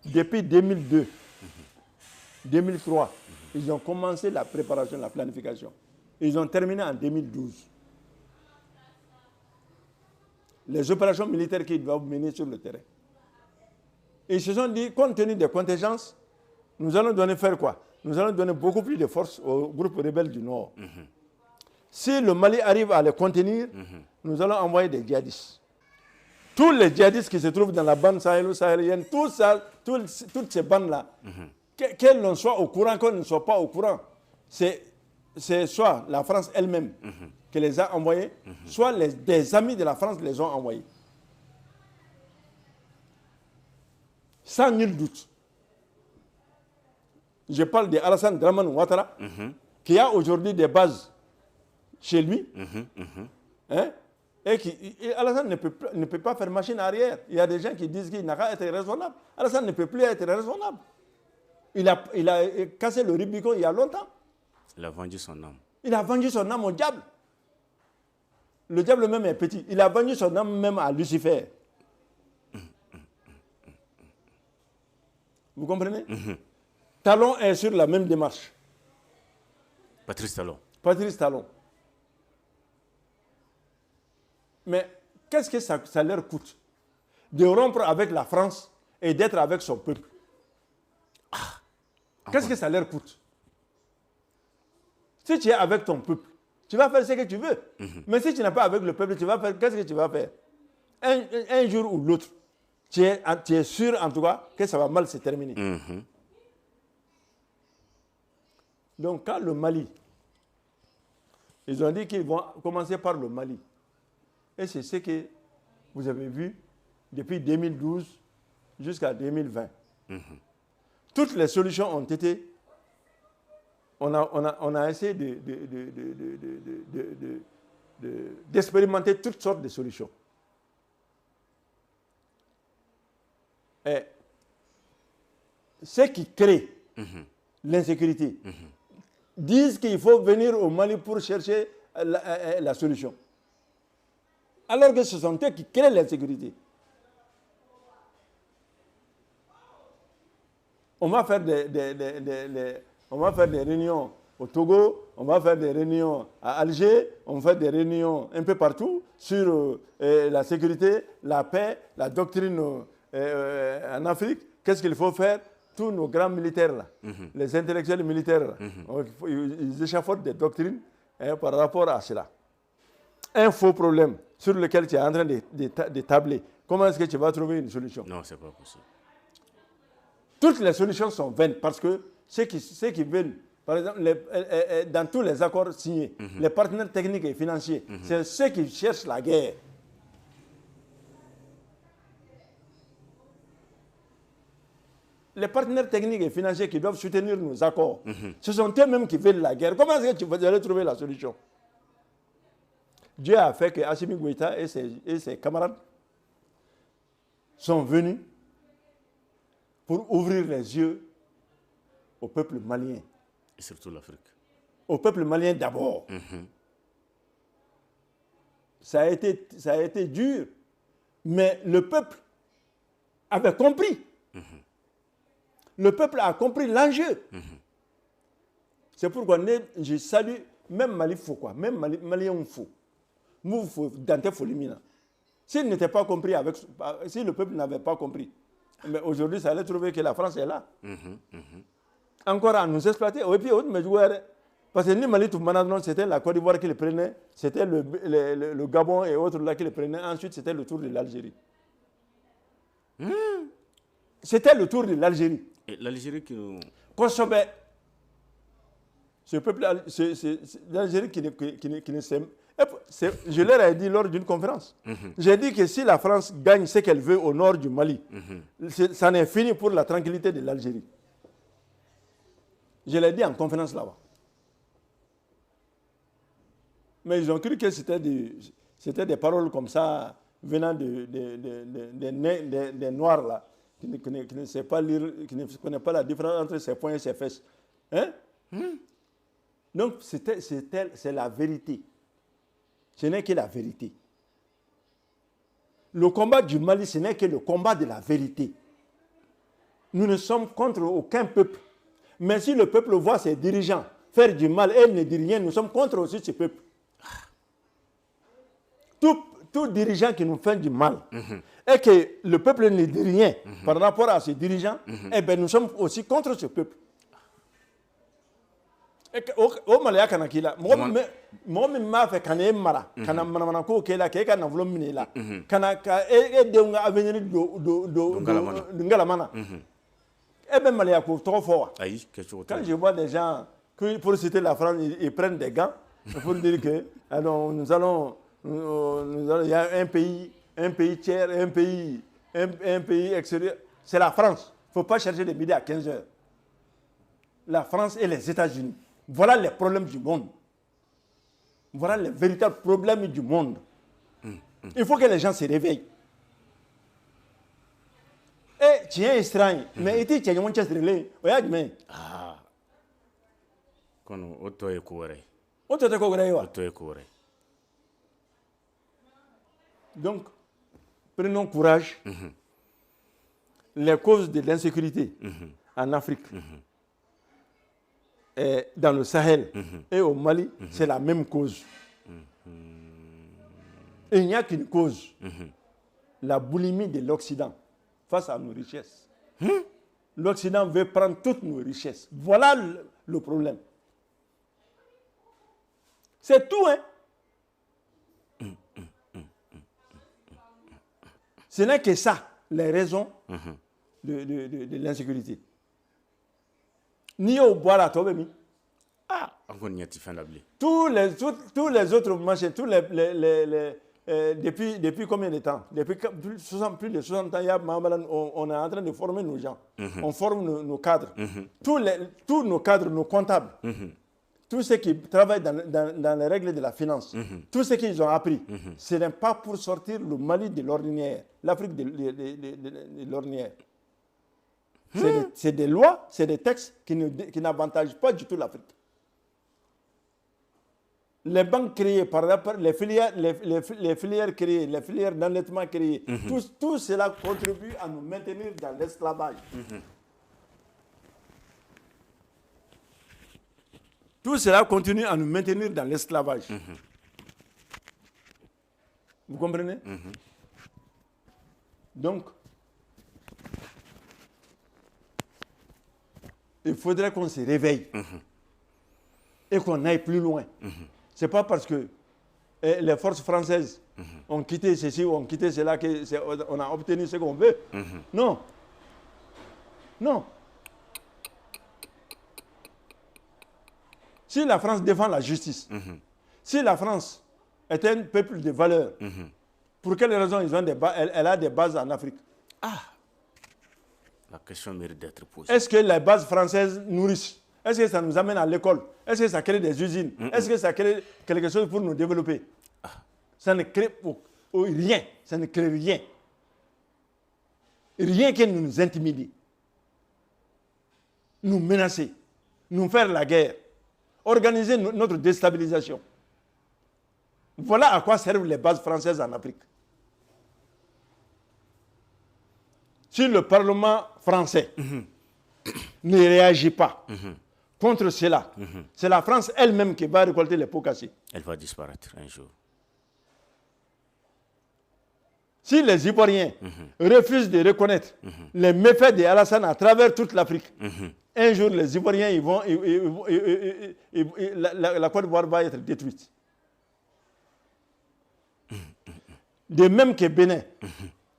depuis 2002, 2003, ils ont commencé la préparation, la planification. Ils ont terminé en 2012. Les opérations militaires qu'ils doivent mener sur le terrain. Ils se sont dit, compte tenu des contingences, nous allons donner faire quoi? Nous allons donner beaucoup plus de force aux groupes rebelles du Nord. Si le Mali arrive à les contenir, nous allons envoyer des djihadistes. Tous les djihadistes qui se trouvent dans la bande sahélo-sahélienne, toutes ces bandes-là, qu'elles ne soient au courant, qu'elles ne soient pas au courant, c'est soit la France elle-même qui les a envoyés, soit des amis de la France les ont envoyés. Sans nul doute. Je parle de Alassane Dramane Ouattara, qui a aujourd'hui des bases chez lui. Hein, et Alassane ne peut pas faire machine arrière. Il y a des gens qui disent qu'il n'a qu'à être raisonnable. Alassane ne peut plus être raisonnable. Il a cassé le Rubicon il y a longtemps. Il a vendu son âme. Il a vendu son âme au diable. Le diable même est petit. Il a vendu son âme même à Lucifer. Vous comprenez? Talon est sur la même démarche. Patrice Talon. Patrice Talon. Mais qu'est-ce que ça leur coûte de rompre avec la France et d'être avec son peuple? Qu'est-ce que ça leur coûte? Si tu es avec ton peuple, tu vas faire ce que tu veux. Mais si tu n'es pas avec le peuple, tu vas faire, qu'est-ce que tu vas faire? Un jour ou l'autre, tu es sûr en tout cas que ça va mal se terminer. Donc quand le Mali, ils ont dit qu'ils vont commencer par le Mali. Et c'est ce que vous avez vu depuis 2012 jusqu'à 2020. Toutes les solutions ont été... On a essayé d'expérimenter toutes sortes de solutions. Et ceux qui créent l'insécurité disent qu'il faut venir au Mali pour chercher la solution. Alors que ce sont eux qui créent l'insécurité. On va faire des réunions au Togo, on va faire des réunions à Alger, on va faire des réunions un peu partout sur la sécurité, la paix, la doctrine en Afrique. Qu'est-ce qu'il faut faire? Tous nos grands militaires, là, les intellectuels militaires, là, ils échafaudent des doctrines par rapport à cela. Un faux problème sur lequel tu es en train de tabler. Comment est-ce que tu vas trouver une solution? Non, ce n'est pas possible. Toutes les solutions sont vaines parce que ceux qui veulent, par exemple, dans tous les accords signés, les partenaires techniques et financiers, c'est ceux qui cherchent la guerre. Les partenaires techniques et financiers qui doivent soutenir nos accords, ce sont eux-mêmes qui veulent la guerre. Comment est-ce que tu vas aller trouver la solution? Dieu a fait que Assimi Goïta et ses camarades sont venus pour ouvrir les yeux au peuple malien. Et surtout l'Afrique. Au peuple malien d'abord. Ça a été dur, mais le peuple avait compris. Le peuple a compris l'enjeu. C'est pourquoi je salue, même Mali faut quoi, même Malien faut. Nous, faut Dante Folimina. S'il n'était pas compris, si le peuple n'avait pas compris, mais aujourd'hui, ça allait trouver que la France est là. Encore à nous exploiter. Et puis, parce que ni Mali tout maintenant, c'était la Côte d'Ivoire qui le prenait, c'était le Gabon et autres là qui le prenaient. Ensuite, c'était le tour de l'Algérie. C'était le tour de l'Algérie. Et l'Algérie qui nous... Kosobe, ce peuple, c'est l'Algérie qui ne s'aime. Je leur ai dit lors d'une conférence. J'ai dit que si la France gagne ce qu'elle veut au nord du Mali, ça n'est fini pour la tranquillité de l'Algérie. Je l'ai dit en conférence là-bas. Mais ils ont cru que c'était des paroles comme ça, venant des Noirs là, qui ne savent pas lire, qui ne connaissent pas la différence entre ses poings et ses fesses. Hein? Donc, c'est la vérité. Ce n'est que la vérité. Le combat du Mali, ce n'est que le combat de la vérité. Nous ne sommes contre aucun peuple. Mais si le peuple voit ses dirigeants faire du mal et ne dit rien, nous sommes contre aussi ce peuple. Tout dirigeant qui nous fait du mal et que le peuple ne dit rien par rapport à ses dirigeants, eh bien nous sommes aussi contre ce peuple. O malaya kana kila mo min m'a fait kana mara kana manamana ko kela ke kana volo minela kana ka e de nga avenir do ngalamana e ben malaya ko to fo Aïe, quelque chose. quand je vois des gens qui pour citer la France ils prennent des gants pour dire que alors nous allons il y a un pays tiers un pays extérieur, c'est la France. Il ne faut pas chercher des midi à 15 heures. La France et les États-Unis. Voilà les problèmes du monde. Voilà les véritables problèmes du monde. Il faut que les gens se réveillent. Et tu es étrange, mais tu es un peu regarde, mais. Ah. Kono, oto e kuore. Autre chose que Oto e kuore. Donc, prenons courage. Les causes de l'insécurité en Afrique, et dans le Sahel et au Mali, c'est la même cause. Et il n'y a qu'une cause. La boulimie de l'Occident face à nos richesses. L'Occident veut prendre toutes nos richesses. Voilà le problème. C'est tout, hein? Ce n'est que ça, les raisons de l'insécurité. Ni au bois la tobe mi. Ah, encore n'y a-t-il fin d'abli. Tous les autres marchés, depuis combien de temps? Depuis plus de 60 ans, on est en train de former nos gens. On forme nos cadres. Tous nos cadres, nos comptables, tous ceux qui travaillent dans les règles de la finance, tout ce qu'ils ont appris, ce n'est pas pour sortir le Mali de l'ordinaire, l'Afrique de l'ordinaire. C'est des lois, c'est des textes qui n'avantagent pas du tout l'Afrique. Les banques créées, par exemple, les filières créées, les filières d'endettement créées, tout cela contribue à nous maintenir dans l'esclavage. Tout cela continue à nous maintenir dans l'esclavage. Vous comprenez? Donc, il faudrait qu'on se réveille et qu'on aille plus loin. Ce n'est pas parce que les forces françaises ont quitté ceci ou ont quitté cela qu'on a obtenu ce qu'on veut. Non. Non. Si la France défend la justice, si la France est un peuple de valeurs, pour quelle raison elle a des bases en Afrique? Ah, la question mérite d'être posée. Est-ce que les bases françaises nourrissent? Est-ce que ça nous amène à l'école? Est-ce que ça crée des usines? Est-ce que ça crée quelque chose pour nous développer? Ça ne crée rien. Ça ne crée rien. Rien qui nous intimide. Nous menacer. Nous faire la guerre. Organiser notre déstabilisation. Voilà à quoi servent les bases françaises en Afrique. Si le Parlement français ne réagit pas contre cela, c'est la France elle-même qui va récolter les pots cassés. Elle va disparaître un jour. Si les Ivoiriens refusent de reconnaître les méfaits d'Alassane à travers toute l'Afrique, un jour les Ivoiriens, la Côte d'Ivoire va être détruite. De même que Bénin,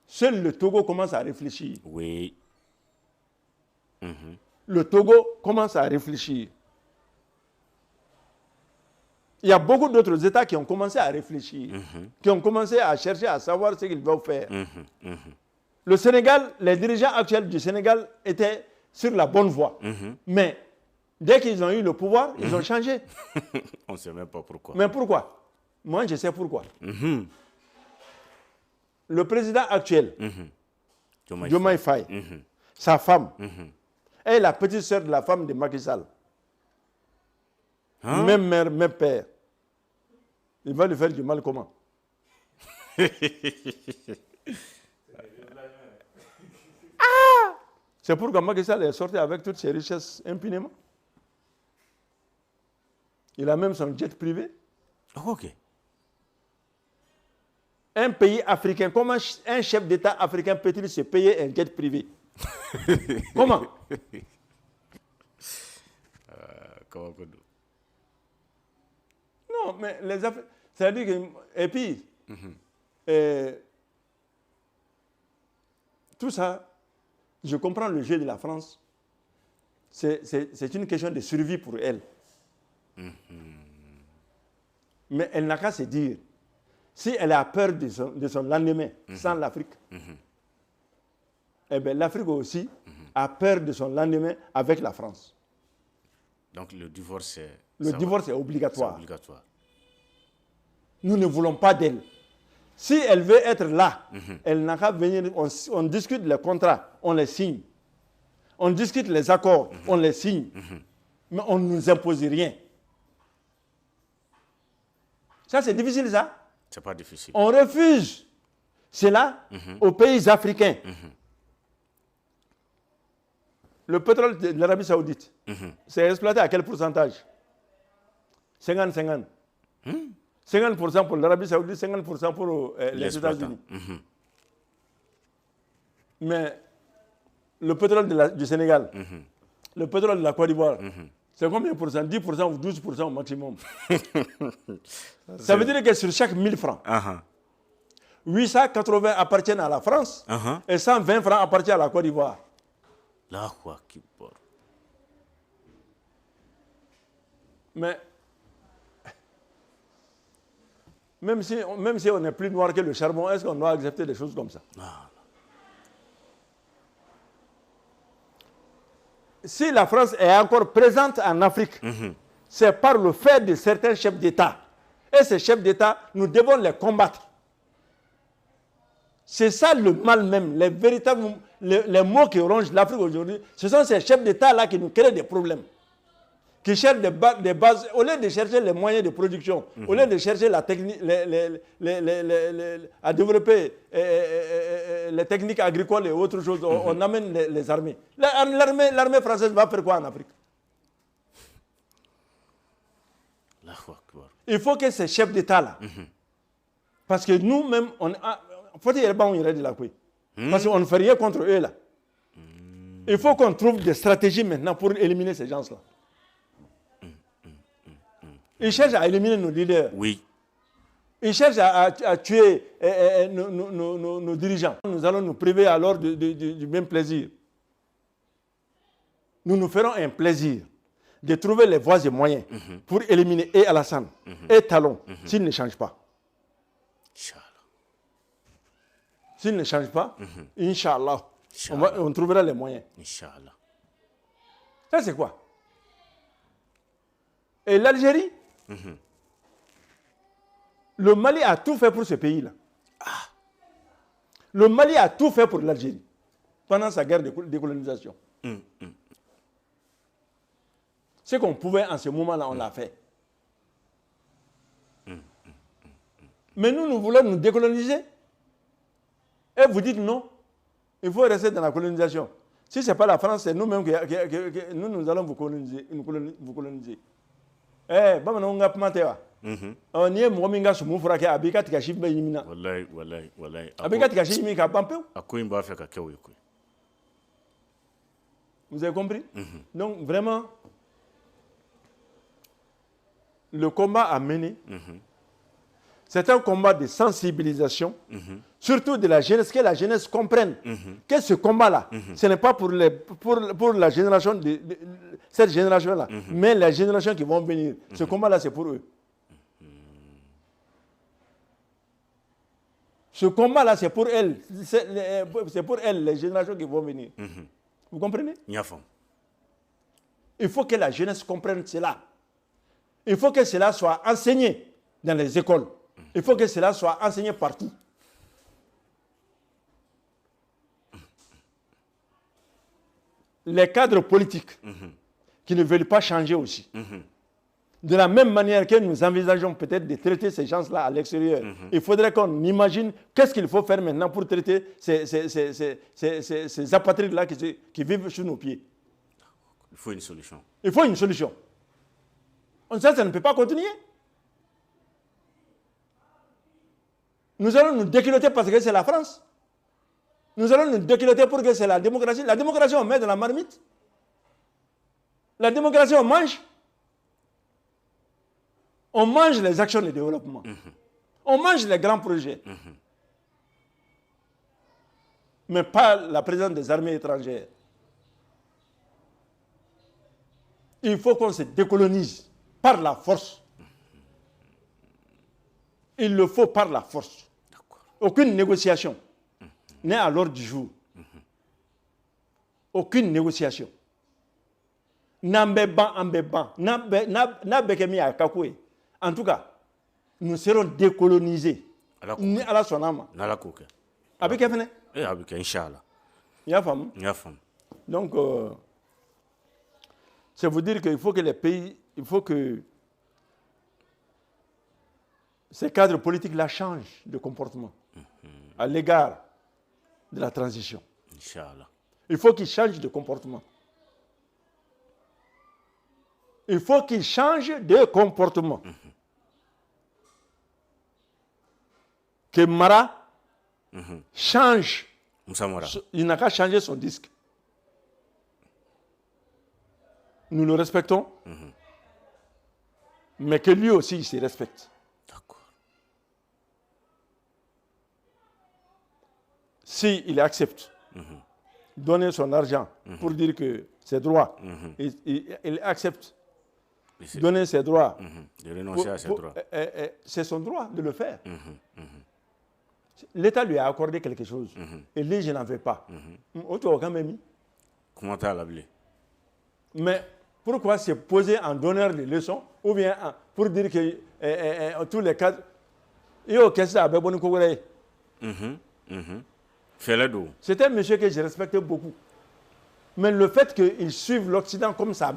seul le Togo commence à réfléchir. Oui. Le Togo commence à réfléchir. Il y a beaucoup d'autres États qui ont commencé à réfléchir, qui ont commencé à chercher à savoir ce qu'ils veulent faire. Le Sénégal, les dirigeants actuels du Sénégal étaient sur la bonne voie. Mais dès qu'ils ont eu le pouvoir, ils ont changé. On ne sait même pas pourquoi. Mais pourquoi? Moi, je sais pourquoi. Le président actuel, Diomaye Faye, sa femme, est la petite sœur de la femme de Macky Sall. Même mère, même père. Il va lui faire du mal comment? C'est pourquoi Macky Sall est sorti avec toutes ses richesses impunément. Il a même son jet privé. Ok. Un pays africain, comment un chef d'État africain peut-il se payer un jet privé? Comment? Non, mais les Africains, c'est-à-dire que, et puis, tout ça, je comprends le jeu de la France. C'est une question de survie pour elle. Mais elle n'a qu'à se dire, si elle a peur de son lendemain sans l'Afrique, eh bien l'Afrique aussi a peur de son lendemain avec la France. Donc le divorce est... Le divorce est obligatoire. C'est obligatoire. Nous ne voulons pas d'elle. Si elle veut être là, elle n'a qu'à venir, on discute les contrats, on les signe. On discute les accords, on les signe. Mais on ne nous impose rien. Ça, c'est difficile, ça? C'est pas difficile. On refuse cela aux pays africains. Le pétrole de l'Arabie Saoudite, c'est exploité à quel pourcentage? 50-50. 50% pour l'Arabie Saoudite, 50% pour les États-Unis. Mais le pétrole du Sénégal, le pétrole de la Côte d'Ivoire, c'est combien pour cent? 10% ou 12% au maximum. Ça veut dire que sur chaque 1000 francs, 880 appartiennent à la France et 120 francs appartiennent à la Côte d'Ivoire. Mais même si on est plus noir que le charbon, est-ce qu'on doit accepter des choses comme ça? Non. Si la France est encore présente en Afrique, c'est par le fait de certains chefs d'État. Et ces chefs d'État, nous devons les combattre. C'est ça le mal même, les véritables les maux qui rongent l'Afrique aujourd'hui. Ce sont ces chefs d'État-là qui nous créent des problèmes. Qui cherchent des bases, au lieu de chercher les moyens de production, au lieu de chercher la technique, à développer les techniques agricoles et autres choses, on amène les armées. L'armée française va faire quoi en Afrique? Il faut que ces chefs d'État-là, parce que nous-mêmes, parce qu'on ne fait rien contre eux là. Il faut qu'on trouve des stratégies maintenant pour éliminer ces gens-là. Ils cherchent à éliminer nos leaders. Oui. Ils cherchent à tuer nos dirigeants. Nous allons nous priver alors du même plaisir. Nous nous ferons un plaisir de trouver les voies et moyens pour éliminer et Alassane et Talon s'ils ne changent pas. S'ils ne changent pas, Inch'Allah, on trouvera les moyens. Inch'Allah. Ça, c'est quoi? Et l'Algérie, le Mali a tout fait pour ce pays-là. Le Mali a tout fait pour l'Algérie pendant sa guerre de décolonisation. Ce qu'on pouvait en ce moment-là, on l'a fait. Mais nous voulons nous décoloniser. Et vous dites non, il faut rester dans la colonisation. Si ce n'est pas la France, c'est nous-mêmes que nous allons vous coloniser. Eh, on y est, Mominga Soumoufourake, Abika Tikashi Bayimina. Wallahi. Abika Tikashi Mika Pampeu. Vous avez compris? Donc, vraiment, le combat à mener, c'est un combat de sensibilisation, surtout de la jeunesse, que la jeunesse comprenne que ce combat-là, ce n'est pas pour la génération cette génération-là, mais les générations qui vont venir. Ce combat-là, c'est pour eux. Ce combat-là, c'est pour elles. C'est pour elles, les générations qui vont venir. Vous comprenez? Il faut que la jeunesse comprenne cela. Il faut que cela soit enseigné dans les écoles. Il faut que cela soit enseigné partout. Les cadres politiques qui ne veulent pas changer aussi, De la même manière que nous envisageons peut-être de traiter ces gens-là à l'extérieur, il faudrait qu'on imagine qu'est-ce qu'il faut faire maintenant pour traiter ces apatrides-là qui vivent sous nos pieds. Il faut une solution. Il faut une solution. Ça ne peut pas continuer. Nous allons nous déculotter parce que c'est la France. Nous allons nous déculotter pour que c'est la démocratie. La démocratie, on met dans la marmite. La démocratie, on mange. On mange les actions de développement. On mange les grands projets. Mais pas la présence des armées étrangères. Il faut qu'on se décolonise par la force. Il le faut par la force. Aucune négociation n'est à l'ordre du jour. Aucune négociation. En tout cas, nous serons décolonisés. Ni à la sonama. Avec Efene. Et avec Inch'Allah. Donc, c'est vous dire qu'il faut que les pays, il faut que ces cadres politiques-là changent de comportement à l'égard de la transition. Inch'Allah. Il faut qu'ils changent de comportement. Il faut qu'ils changent de comportement. Que Mara change. Il n'a qu'à changer son disque. Nous le respectons, mais que lui aussi, il se respecte. D'accord. S'il accepte donner son argent pour dire que c'est droit, il accepte donner ses droits. De renoncer à ses droits. C'est son droit de le faire. L'État lui a accordé quelque chose. Et lui, je n'en veux pas. Comment tu as l'appelé? Mais pourquoi se poser en donneur de leçons ou bien pour dire que tous les cas, c'est un monsieur que je respecte beaucoup. Mais le fait qu'il suive l'Occident comme ça,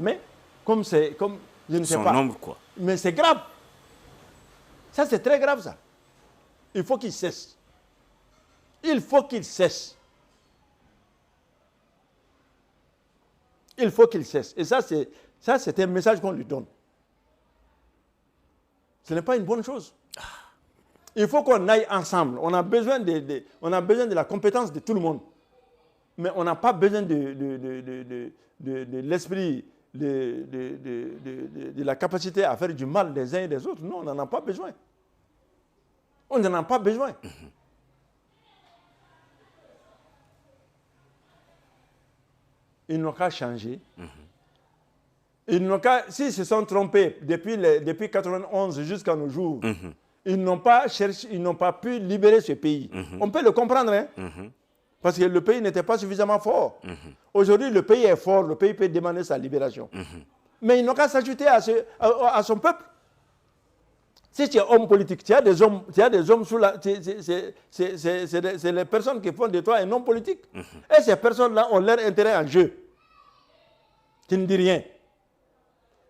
comme je ne sais son pas. Nombre, quoi. Mais c'est grave. Ça, c'est très grave, ça. Il faut qu'il cesse. Il faut qu'il cesse. Il faut qu'il cesse. Et ça, c'est un message qu'on lui donne. Ce n'est pas une bonne chose. Il faut qu'on aille ensemble. On a besoin de la compétence de tout le monde. Mais on n'a pas besoin de l'esprit, de la capacité à faire du mal des uns et des autres. Non, on n'en a pas besoin. On n'en a pas besoin. Ils n'ont qu'à changer. Ils n'ont qu'à, s'ils se sont trompés depuis 1991 jusqu'à nos jours, ils n'ont pas cherché, ils n'ont pas pu libérer ce pays. On peut le comprendre, hein? Parce que le pays n'était pas suffisamment fort. Aujourd'hui, le pays est fort, le pays peut demander sa libération. Mais ils n'ont qu'à s'ajouter à son peuple. Si tu es homme politique, tu as des hommes sous la... C'est les personnes qui font de toi un homme politique. Et ces personnes-là ont leur intérêt en jeu. Tu ne dis rien.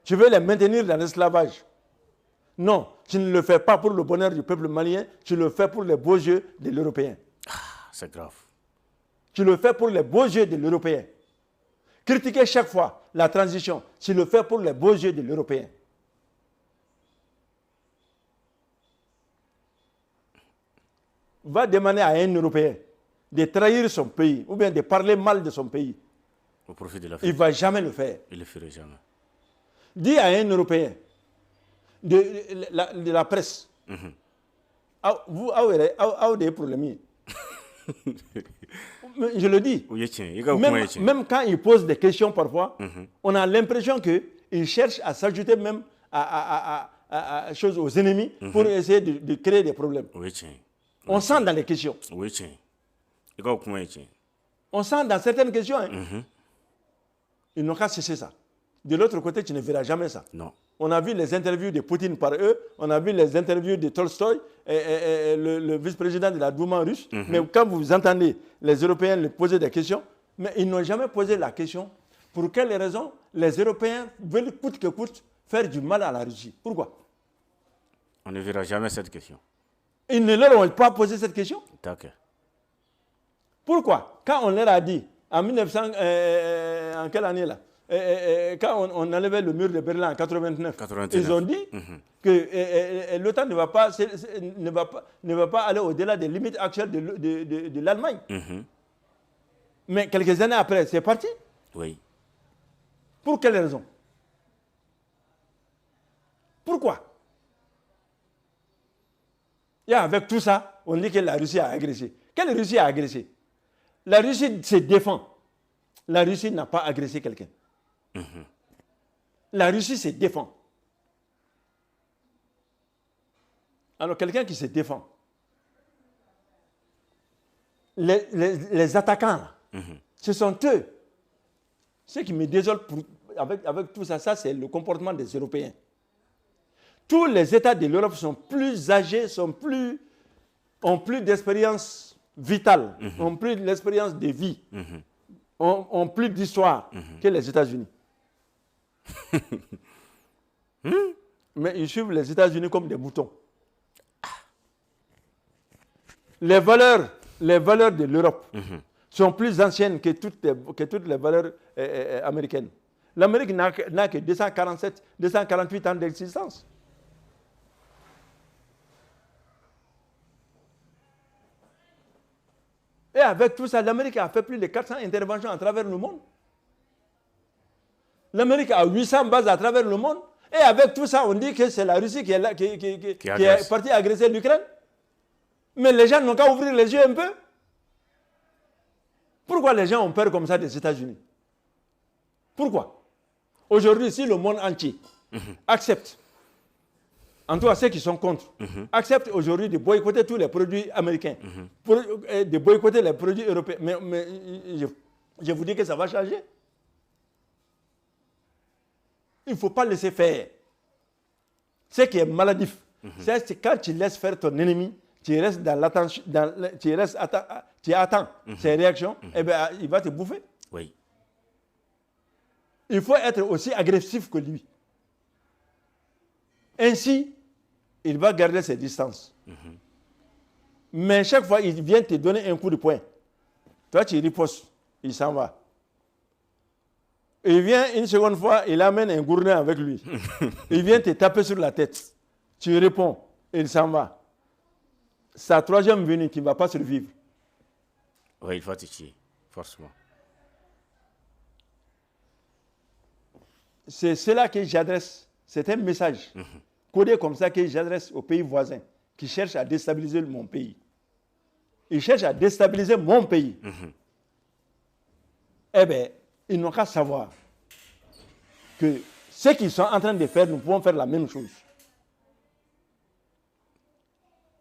Tu veux les maintenir dans l'esclavage. Non, tu ne le fais pas pour le bonheur du peuple malien, tu le fais pour les beaux yeux de l'Européen. C'est grave. Tu le fais pour les beaux yeux de l'Européen. Critiquer chaque fois la transition, tu le fais pour les beaux yeux de l'Européen. Va demander à un Européen de trahir son pays ou bien de parler mal de son pays. Au profit de il ne va jamais le faire. Il ne le ferait jamais. Dis à un Européen de la presse, vous avez des problèmes. Je le dis. Même quand il pose des questions parfois, on a l'impression qu'il cherche à s'ajouter même à choses aux ennemis pour essayer de créer des problèmes. On sent dans les questions. On sent dans certaines questions. Ils n'ont qu'à cesser ça. De l'autre côté, tu ne verras jamais ça. Non. On a vu les interviews de Poutine par eux, on a vu les interviews de Tolstoï, et le vice-président de la Douma russe. Mais quand vous entendez les Européens lui poser des questions, mais ils n'ont jamais posé la question pour quelles raisons les Européens veulent coûte que coûte faire du mal à la Russie. Pourquoi? On ne verra jamais cette question. Ils ne leur ont pas posé cette question. D'accord. Pourquoi? Quand on leur a dit, en 1900, en quelle année là? Quand on enlevait le mur de Berlin en 89, ils ont dit que l'OTAN ne va pas aller au-delà des limites actuelles de l'Allemagne. Mais quelques années après, c'est parti. Oui. Pour quelle raison? Pourquoi? Et avec tout ça, on dit que la Russie a agressé. Quelle Russie a agressé? La Russie se défend. La Russie n'a pas agressé quelqu'un. La Russie se défend. Alors, quelqu'un qui se défend, les attaquants, ce sont eux. Ce qui me désole avec tout ça, c'est le comportement des Européens. Tous les États de l'Europe sont plus âgés, ont plus d'expérience vitale, ont plus d'expérience de vie, ont plus d'histoire que les États-Unis. Mais ils suivent les États-Unis comme des moutons. Les valeurs de l'Europe sont plus anciennes que toutes les valeurs américaines. L'Amérique n'a que 248 ans d'existence. Et avec tout ça, l'Amérique a fait plus de 400 interventions à travers le monde. L'Amérique a 800 bases à travers le monde. Et avec tout ça, on dit que c'est la Russie qui est partie agresser l'Ukraine. Mais les gens n'ont qu'à ouvrir les yeux un peu. Pourquoi les gens ont peur comme ça des États-Unis? Pourquoi? Aujourd'hui, si le monde entier accepte, en tout cas ceux qui sont contre, acceptent aujourd'hui de boycotter tous les produits américains, de boycotter les produits européens, mais je vous dis que ça va changer. Il ne faut pas laisser faire. Ce qui est maladif, c'est quand tu laisses faire ton ennemi, tu restes dans l'attention, tu attends ses réactions, et bien il va te bouffer. Oui. Il faut être aussi agressif que lui. Ainsi, il va garder ses distances. Mais chaque fois, il vient te donner un coup de poing. Toi, tu ripostes, il s'en va. Il vient une seconde fois, il amène un gourdin avec lui. Il vient te taper sur la tête. Tu réponds, il s'en va. Sa troisième venue, tu ne vas pas survivre. Oui, il faut te tuer, forcément. C'est cela que j'adresse. C'est un message codé comme ça que j'adresse aux pays voisins qui cherchent à déstabiliser mon pays. Ils cherchent à déstabiliser mon pays. Eh bien, ils n'ont qu'à savoir que ce qu'ils sont en train de faire, nous pouvons faire la même chose.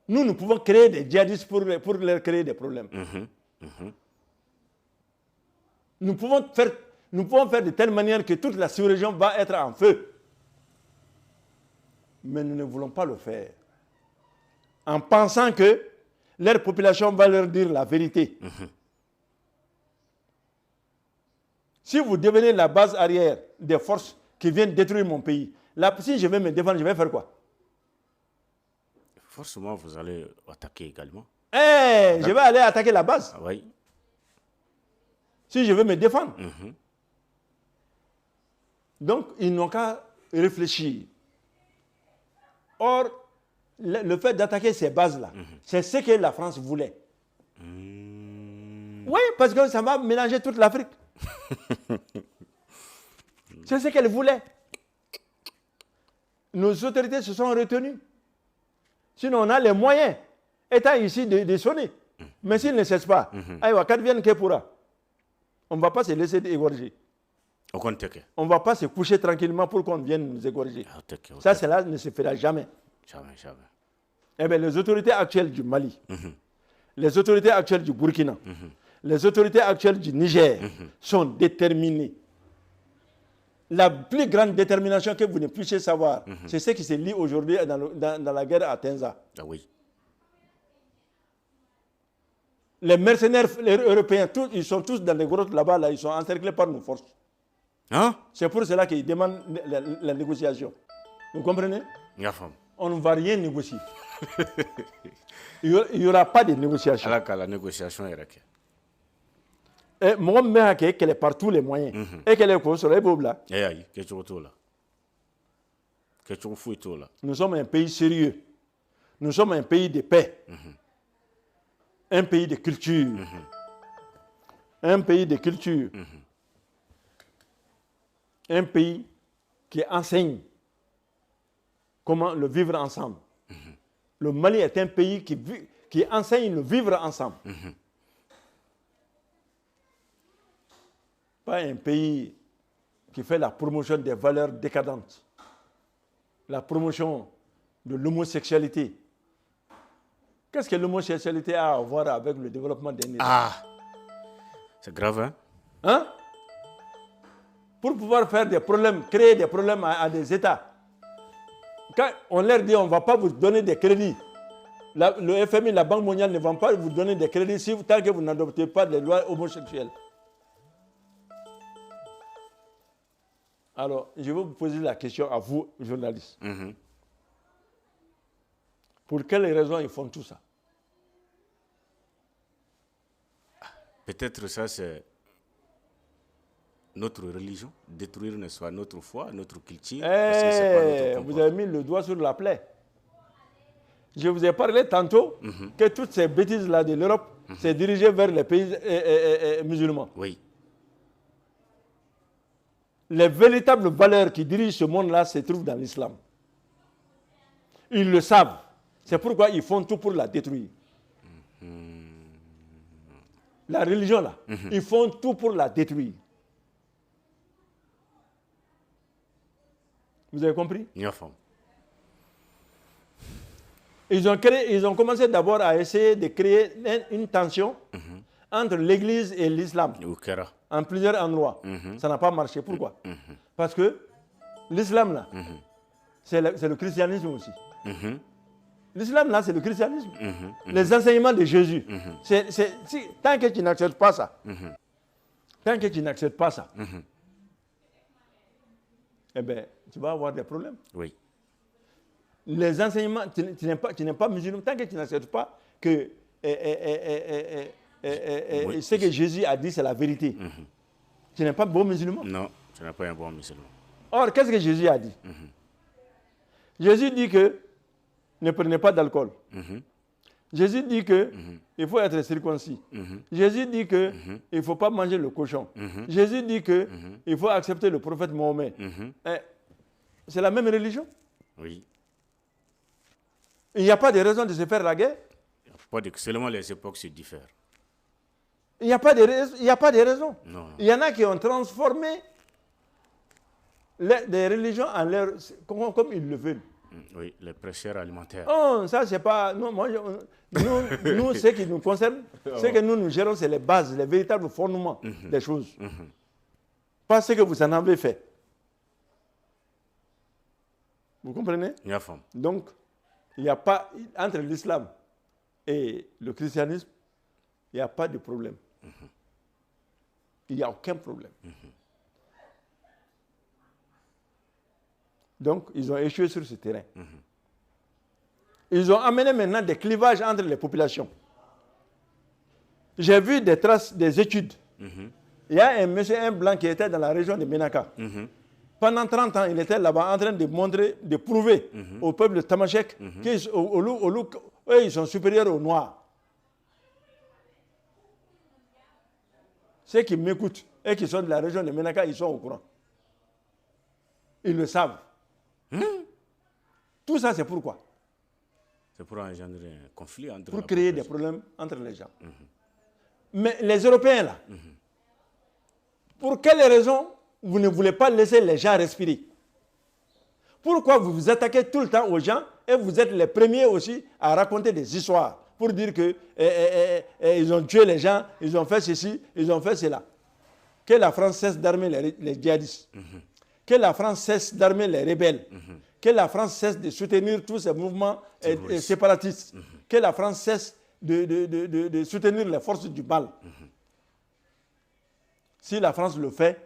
Nous pouvons créer des djihadistes pour leur créer des problèmes. Nous pouvons faire de telle manière que toute la sous-région va être en feu. Mais nous ne voulons pas le faire. En pensant que leur population va leur dire la vérité. Si vous devenez la base arrière des forces qui viennent détruire mon pays, là, si je vais me défendre, je vais faire quoi? Forcément, vous allez attaquer également. Je vais aller attaquer la base. Ah, oui. Si je veux me défendre. Donc, ils n'ont qu'à réfléchir. Or, le fait d'attaquer ces bases-là, c'est ce que la France voulait. Oui, parce que ça va mélanger toute l'Afrique. C'est ce qu'elle voulait. Nos autorités se sont retenues. Sinon, on a les moyens, étant ici, de sonner. Mais s'ils ne cessent pas, qu'advienne que pourra. On ne va pas se laisser égorger. On ne va pas se coucher tranquillement pour qu'on vienne nous égorger. Ça, cela ne se fera jamais. Jamais, jamais. Eh bien, les autorités actuelles du Mali, les autorités actuelles du Burkina, les autorités actuelles du Niger sont déterminées. La plus grande détermination que vous ne puissiez savoir, c'est ce qui se lit aujourd'hui dans la guerre à Tenza. Ah oui. Les mercenaires européens, ils sont tous dans les grottes là-bas, là, ils sont encerclés par nos forces. Hein? C'est pour cela qu'ils demandent la négociation. Vous comprenez? On ne va rien négocier. Il n'y aura pas de négociation. La négociation est raquée. Et moi, je qu'elle est par tous les moyens. Et qu'elle est consolée, là. Nous sommes un pays sérieux. Nous sommes un pays de paix. Un pays de culture. Un pays de culture. Un pays qui enseigne comment le vivre ensemble. Le Mali est un pays qui enseigne le vivre ensemble. Pas un pays qui fait la promotion des valeurs décadentes, la promotion de l'homosexualité. Qu'est-ce que l'homosexualité a à voir avec le développement des États? Ah, c'est grave, hein? Hein? Pour pouvoir faire des problèmes, créer des problèmes à des États. Quand on leur dit on ne va pas vous donner des crédits, le FMI, la Banque mondiale ne vont pas vous donner des crédits tant que vous n'adoptez pas des lois homosexuelles. Alors, je vais vous poser la question à vous, journalistes. Pour quelles raisons ils font tout ça? Peut-être ça, c'est notre religion, détruire ne soit notre foi, notre culture. Parce que c'est pas notre vous avez mis le doigt sur la plaie. Je vous ai parlé tantôt que toutes ces bêtises-là de l'Europe, c'est dirigé vers les pays musulmans. Oui. Les véritables valeurs qui dirigent ce monde-là se trouvent dans l'islam. Ils le savent. C'est pourquoi ils font tout pour la détruire. La religion, là, ils font tout pour la détruire. Vous avez compris? Ils ont commencé d'abord à essayer de créer une tension entre l'Église et l'islam en plusieurs endroits. Ça n'a pas marché. Pourquoi? Parce que l'islam, là, c'est le christianisme aussi. L'islam, là, c'est le christianisme. Les enseignements de Jésus. Tant que tu n'acceptes pas ça, eh bien, tu vas avoir des problèmes. Oui. Les enseignements, tu n'es pas musulman, tant que tu n'acceptes pas que ce que Jésus a dit, c'est la vérité. Tu n'es pas bon musulman. Non, tu n'es pas un bon musulman. Or, qu'est-ce que Jésus a dit? Jésus dit que ne prenez pas d'alcool. Jésus dit que il faut être circoncis. Jésus dit que il ne faut pas manger le cochon. Jésus dit que il faut accepter le prophète Mohammed. C'est la même religion. Oui. Il n'y a pas de raison de se faire la guerre. Seulement les époques se diffèrent. Il n'y a pas de raison. Non. Il y en a qui ont transformé des religions en leur, comme ils le veulent. Oui, les prêcheurs alimentaires. Oh, ça, c'est pas. Non, nous, ce qui nous concerne, ce que nous gérons, c'est les bases, les véritables fondements des choses. Pas ce que vous en avez fait. Vous comprenez? Donc, il n'y a pas, entre l'islam et le christianisme, il n'y a pas de problème. Il n'y a aucun problème. Donc, ils ont échoué sur ce terrain. Ils ont amené maintenant des clivages entre les populations. J'ai vu des traces, des études. Il y a un monsieur, un blanc qui était dans la région de Ménaka. Pendant 30 ans, il était là-bas en train de montrer, de prouver au peuple tamashek qu'eux, ils sont supérieurs aux Noirs. Ceux qui m'écoutent et qui sont de la région de Ménaka, ils sont au courant. Ils le savent. Tout ça, c'est pourquoi? C'est pour engendrer un conflit entre pour créer des problèmes entre les gens. Mais les Européens, là, pour quelles raisons vous ne voulez pas laisser les gens respirer? Pourquoi vous vous attaquez tout le temps aux gens et vous êtes les premiers aussi à raconter des histoires pour dire que ils ont tué les gens, ils ont fait ceci, ils ont fait cela? Que la France cesse d'armer les djihadistes. Que la France cesse d'armer les rebelles. Que la France cesse de soutenir tous ces mouvements séparatistes. Que la France cesse de soutenir les forces du mal. Si la France le fait,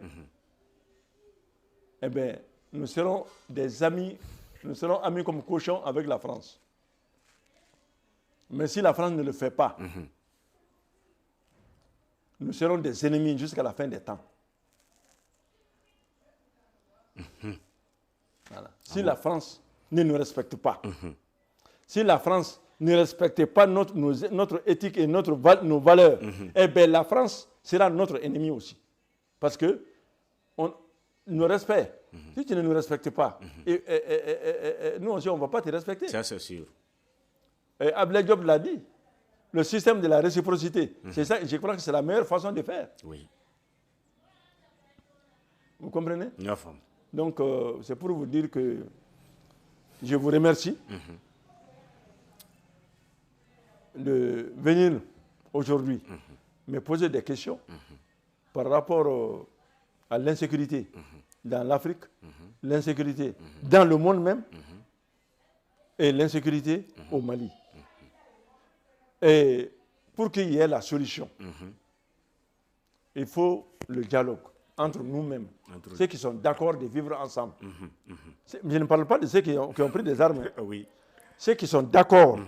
eh bien, nous serons des amis, nous serons amis comme cochons avec la France. Mais si la France ne le fait pas, nous serons des ennemis jusqu'à la fin des temps. Voilà. Si la France ne nous respecte pas, si la France ne respecte pas notre éthique et nos valeurs, eh bien la France sera notre ennemi aussi. Parce que nous respect. Si tu ne nous respectes pas, nous aussi, on ne va pas te respecter. Ça, c'est sûr. Abdoulaye Diop l'a dit. Le système de la réciprocité, c'est ça, je crois que c'est la meilleure façon de faire. Oui. Vous comprenez? Non. Donc, c'est pour vous dire que je vous remercie de venir aujourd'hui me poser des questions par rapport à l'insécurité dans l'Afrique, l'insécurité dans le monde même et l'insécurité au Mali. Et pour qu'il y ait la solution, il faut le dialogue entre nous-mêmes, ceux qui sont d'accord de vivre ensemble. Je ne parle pas de ceux qui ont pris des armes. Oui. Ceux qui sont d'accord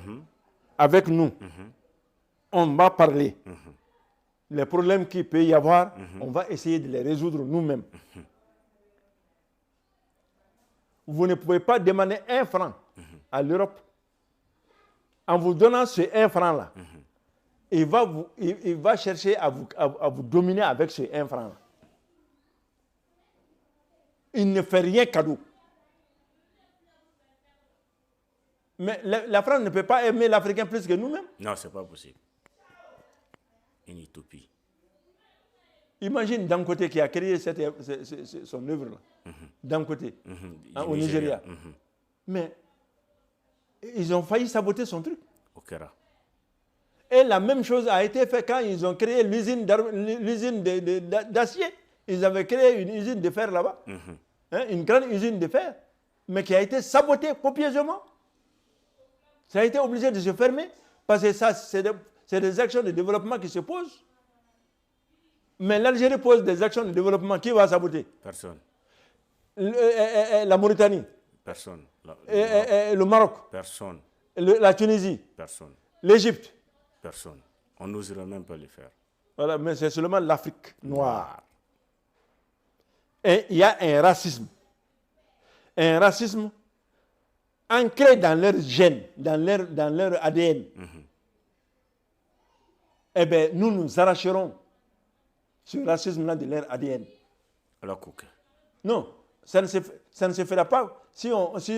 avec nous, on va parler. Les problèmes qu'il peut y avoir, on va essayer de les résoudre nous-mêmes. Vous ne pouvez pas demander 1 franc à l'Europe. En vous donnant ce 1 franc-là, il va chercher à vous dominer avec ce 1 franc-là. Il ne fait rien cadeau. Mais la France ne peut pas aimer l'Africain plus que nous-mêmes. Non, ce n'est pas possible. Une utopie. Imagine Dangote qui a créé son œuvre-là. Dangote, au Nigeria. Mais ils ont failli saboter son truc. Okera. Et la même chose a été faite quand ils ont créé l'usine d'acier. Ils avaient créé une usine de fer là-bas. Une grande usine de fer. Mais qui a été sabotée copieusement. Ça a été obligé de se fermer. Parce que ça, c'est des actions de développement qui se posent. Mais l'Algérie pose des actions de développement. Qui va saboter? Personne. La Mauritanie. Personne. Le Maroc. Personne. La Tunisie. Personne. L'Égypte. Personne. On n'oserait même pas le faire. Voilà, mais c'est seulement l'Afrique noire. Et il y a un racisme. Un racisme ancré dans leur gène, dans leur ADN. Eh bien, nous arracherons ce racisme-là de leur ADN. Alors, Kouké. Non, ça ne se fera pas si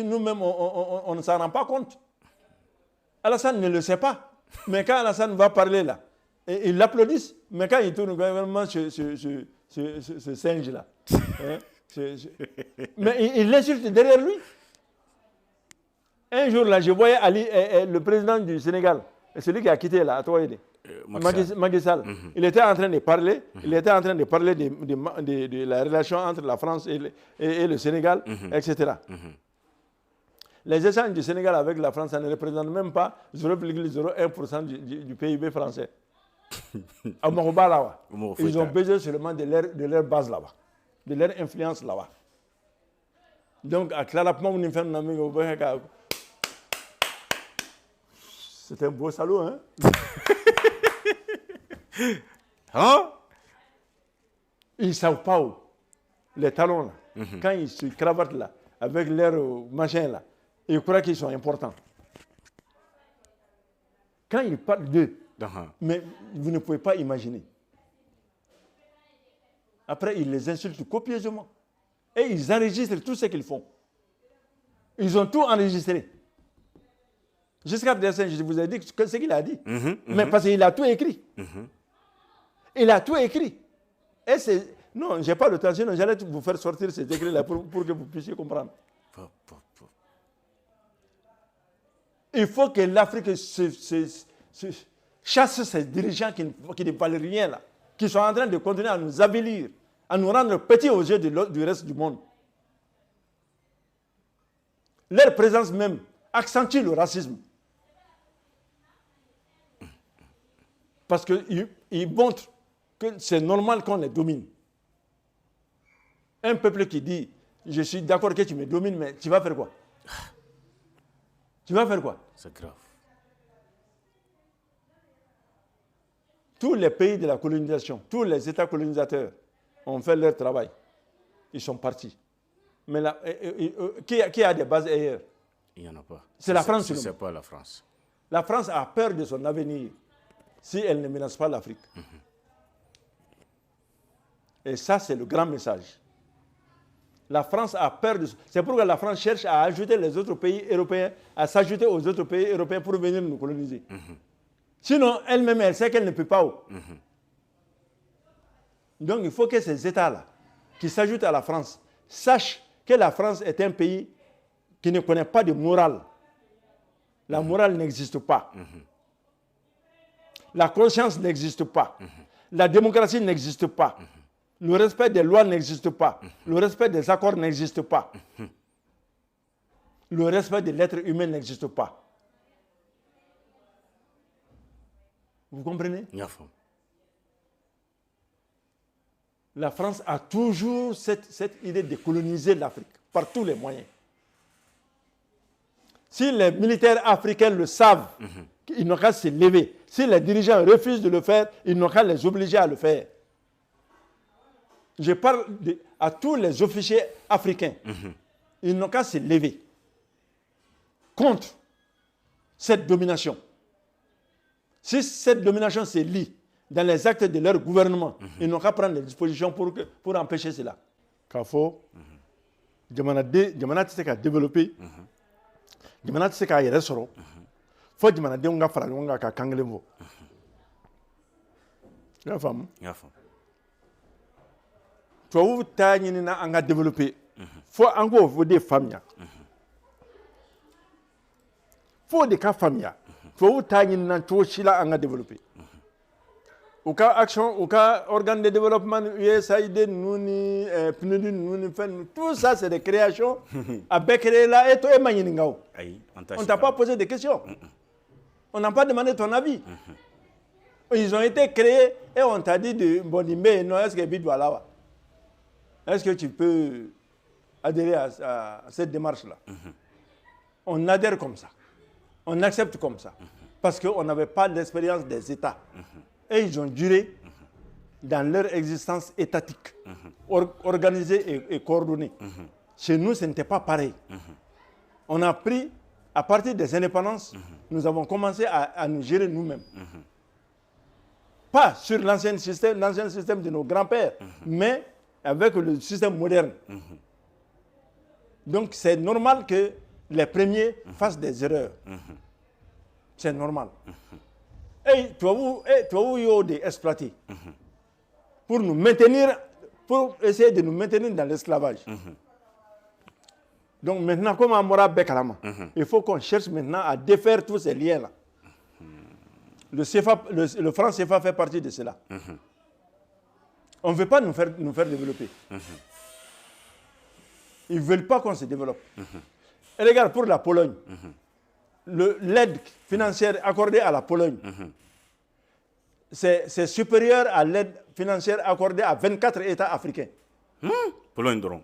nous-mêmes, on ne s'en rend pas compte. Alassane ne le sait pas. Mais quand Alassane va parler là, ils l'applaudissent. Mais quand il tourne vraiment ce singe-là, mais il l'insulte derrière lui. Un jour là, je voyais Ali, le président du Sénégal, celui qui a quitté là, à Touaïdé, Macky Sall. Il était en train de parler, de la relation entre la France et le Sénégal, etc. Les échanges du Sénégal avec la France, ça ne représente même pas 0,01% du PIB français. À Morouba, là-bas. Ils ont besoin seulement de leur base là-bas, de leur influence là-bas. Donc, à Clarapman, c'est un beau salaud, hein? Hein? Ils ne savent pas où. Les talons, là, quand ils se cravatent là, avec leur machin là, ils croient qu'ils sont importants. Quand ils parlent d'eux, mais vous ne pouvez pas imaginer. Après, ils les insultent copieusement. Et ils enregistrent tout ce qu'ils font. Ils ont tout enregistré. Jusqu'à présent, je vous ai dit ce qu'il a dit. Mais parce qu'il a tout écrit. Il a tout écrit. Et c'est... Non, je n'ai pas le temps, sinon j'allais vous faire sortir ces écrits-là pour que vous puissiez comprendre. Il faut que l'Afrique chasse ces dirigeants qui ne valent rien là, qui sont en train de continuer à nous avilir, à nous rendre petits aux yeux du reste du monde. Leur présence même accentue le racisme. Parce qu'ils montrent que c'est normal qu'on les domine. Un peuple qui dit Je suis d'accord que tu me domines, mais tu vas faire quoi? Tu vas faire quoi? C'est grave. Tous les pays de la colonisation, tous les États colonisateurs ont fait leur travail. Ils sont partis. Mais là, qui a des bases ailleurs? Il n'y en a pas. C'est la France. Ce n'est pas la France. La France a peur de son avenir si elle ne menace pas l'Afrique. Et ça, c'est le grand message. La France a peur de... C'est pourquoi la France cherche à ajouter les autres pays européens, à s'ajouter aux autres pays européens pour venir nous coloniser. Sinon, elle-même, elle sait qu'elle ne peut pas. Donc, il faut que ces États-là, qui s'ajoutent à la France, sachent que la France est un pays qui ne connaît pas de morale. La morale n'existe pas. La conscience n'existe pas. La démocratie n'existe pas. Le respect des lois n'existe pas. Le respect des accords n'existe pas. Le respect de l'être humain n'existe pas. Vous comprenez? La France a toujours cette idée de coloniser l'Afrique par tous les moyens. Si les militaires africains le savent, ils n'ont qu'à se lever. Si les dirigeants refusent de le faire, ils n'ont qu'à les obliger à le faire. Je parle à tous les officiers africains. Ils n'ont qu'à se lever contre cette domination. Si cette domination se lie dans les actes de leur gouvernement, ils n'ont qu'à prendre des dispositions pour empêcher cela. Kafo, jamana tɛ se ka développer, jamana tɛ se k'a yɛrɛ sɔrɔ, fo jamanadenw ka fara ɲɔgɔn kan ka kan kelen fɔ. I y'a faamu? I y'a faamu. Tubabuw ta ɲinina an ka développer, fo an k'o de faamuya. Fo de ka faamuya. Tubabuw ta ɲinina cogo si la an ka développer. Au cas action, au cas organe de développement, USAID, Nouni, PNUD, Nouni, tout ça c'est des créations. À créé là, et toi, on t'a pas posé de questions. On n'a pas demandé ton avis. Ils ont été créés et on t'a dit de Bonimé, non, est-ce que Bidou là? Est-ce que tu peux adhérer à cette démarche-là? On adhère comme ça. On accepte comme ça. Parce qu'on n'avait pas l'expérience des États. Et ils ont duré dans leur existence étatique, organisée et coordonnée. Chez nous, ce n'était pas pareil. On a pris, à partir des indépendances, nous avons commencé à nous gérer nous-mêmes. Pas sur l'ancien système de nos grands-pères, mais avec le système moderne. Donc c'est normal que les premiers fassent des erreurs. C'est normal. Et tu as exploité pour nous maintenir, pour essayer de nous maintenir dans l'esclavage. Donc maintenant, comme Amora Bekalama, il faut qu'on cherche maintenant à défaire tous ces liens-là. Le franc CFA fait partie de cela. On ne veut pas nous faire développer. Ils ne veulent pas qu'on se développe. Et regarde, pour la Pologne, l'aide financière accordée à la Pologne, c'est supérieur à l'aide financière accordée à 24 États africains. Pologne Dron.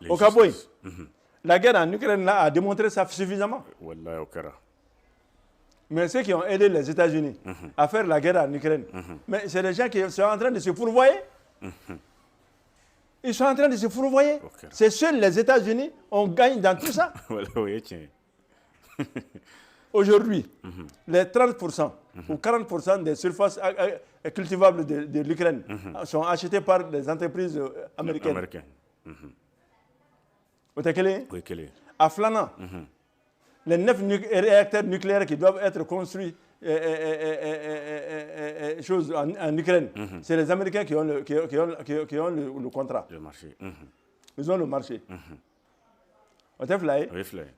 Au Kaboy, la guerre en Ukraine là, a démontré ça suffisamment. Mais ceux qui ont aidé les États-Unis à faire la guerre en Ukraine, mais c'est des gens qui sont en train de se fourvoyer. Ils sont en train de se fourvoyer. C'est seuls les États-Unis on gagne dans tout ça. Aujourd'hui, les 30% ou 40% des surfaces cultivables de l'Ukraine sont achetées par des entreprises américaines. À Flana, les 9 réacteurs nucléaires qui doivent être construits en Ukraine, c'est les Américains qui ont le contrat. Le marché. Ils ont le marché.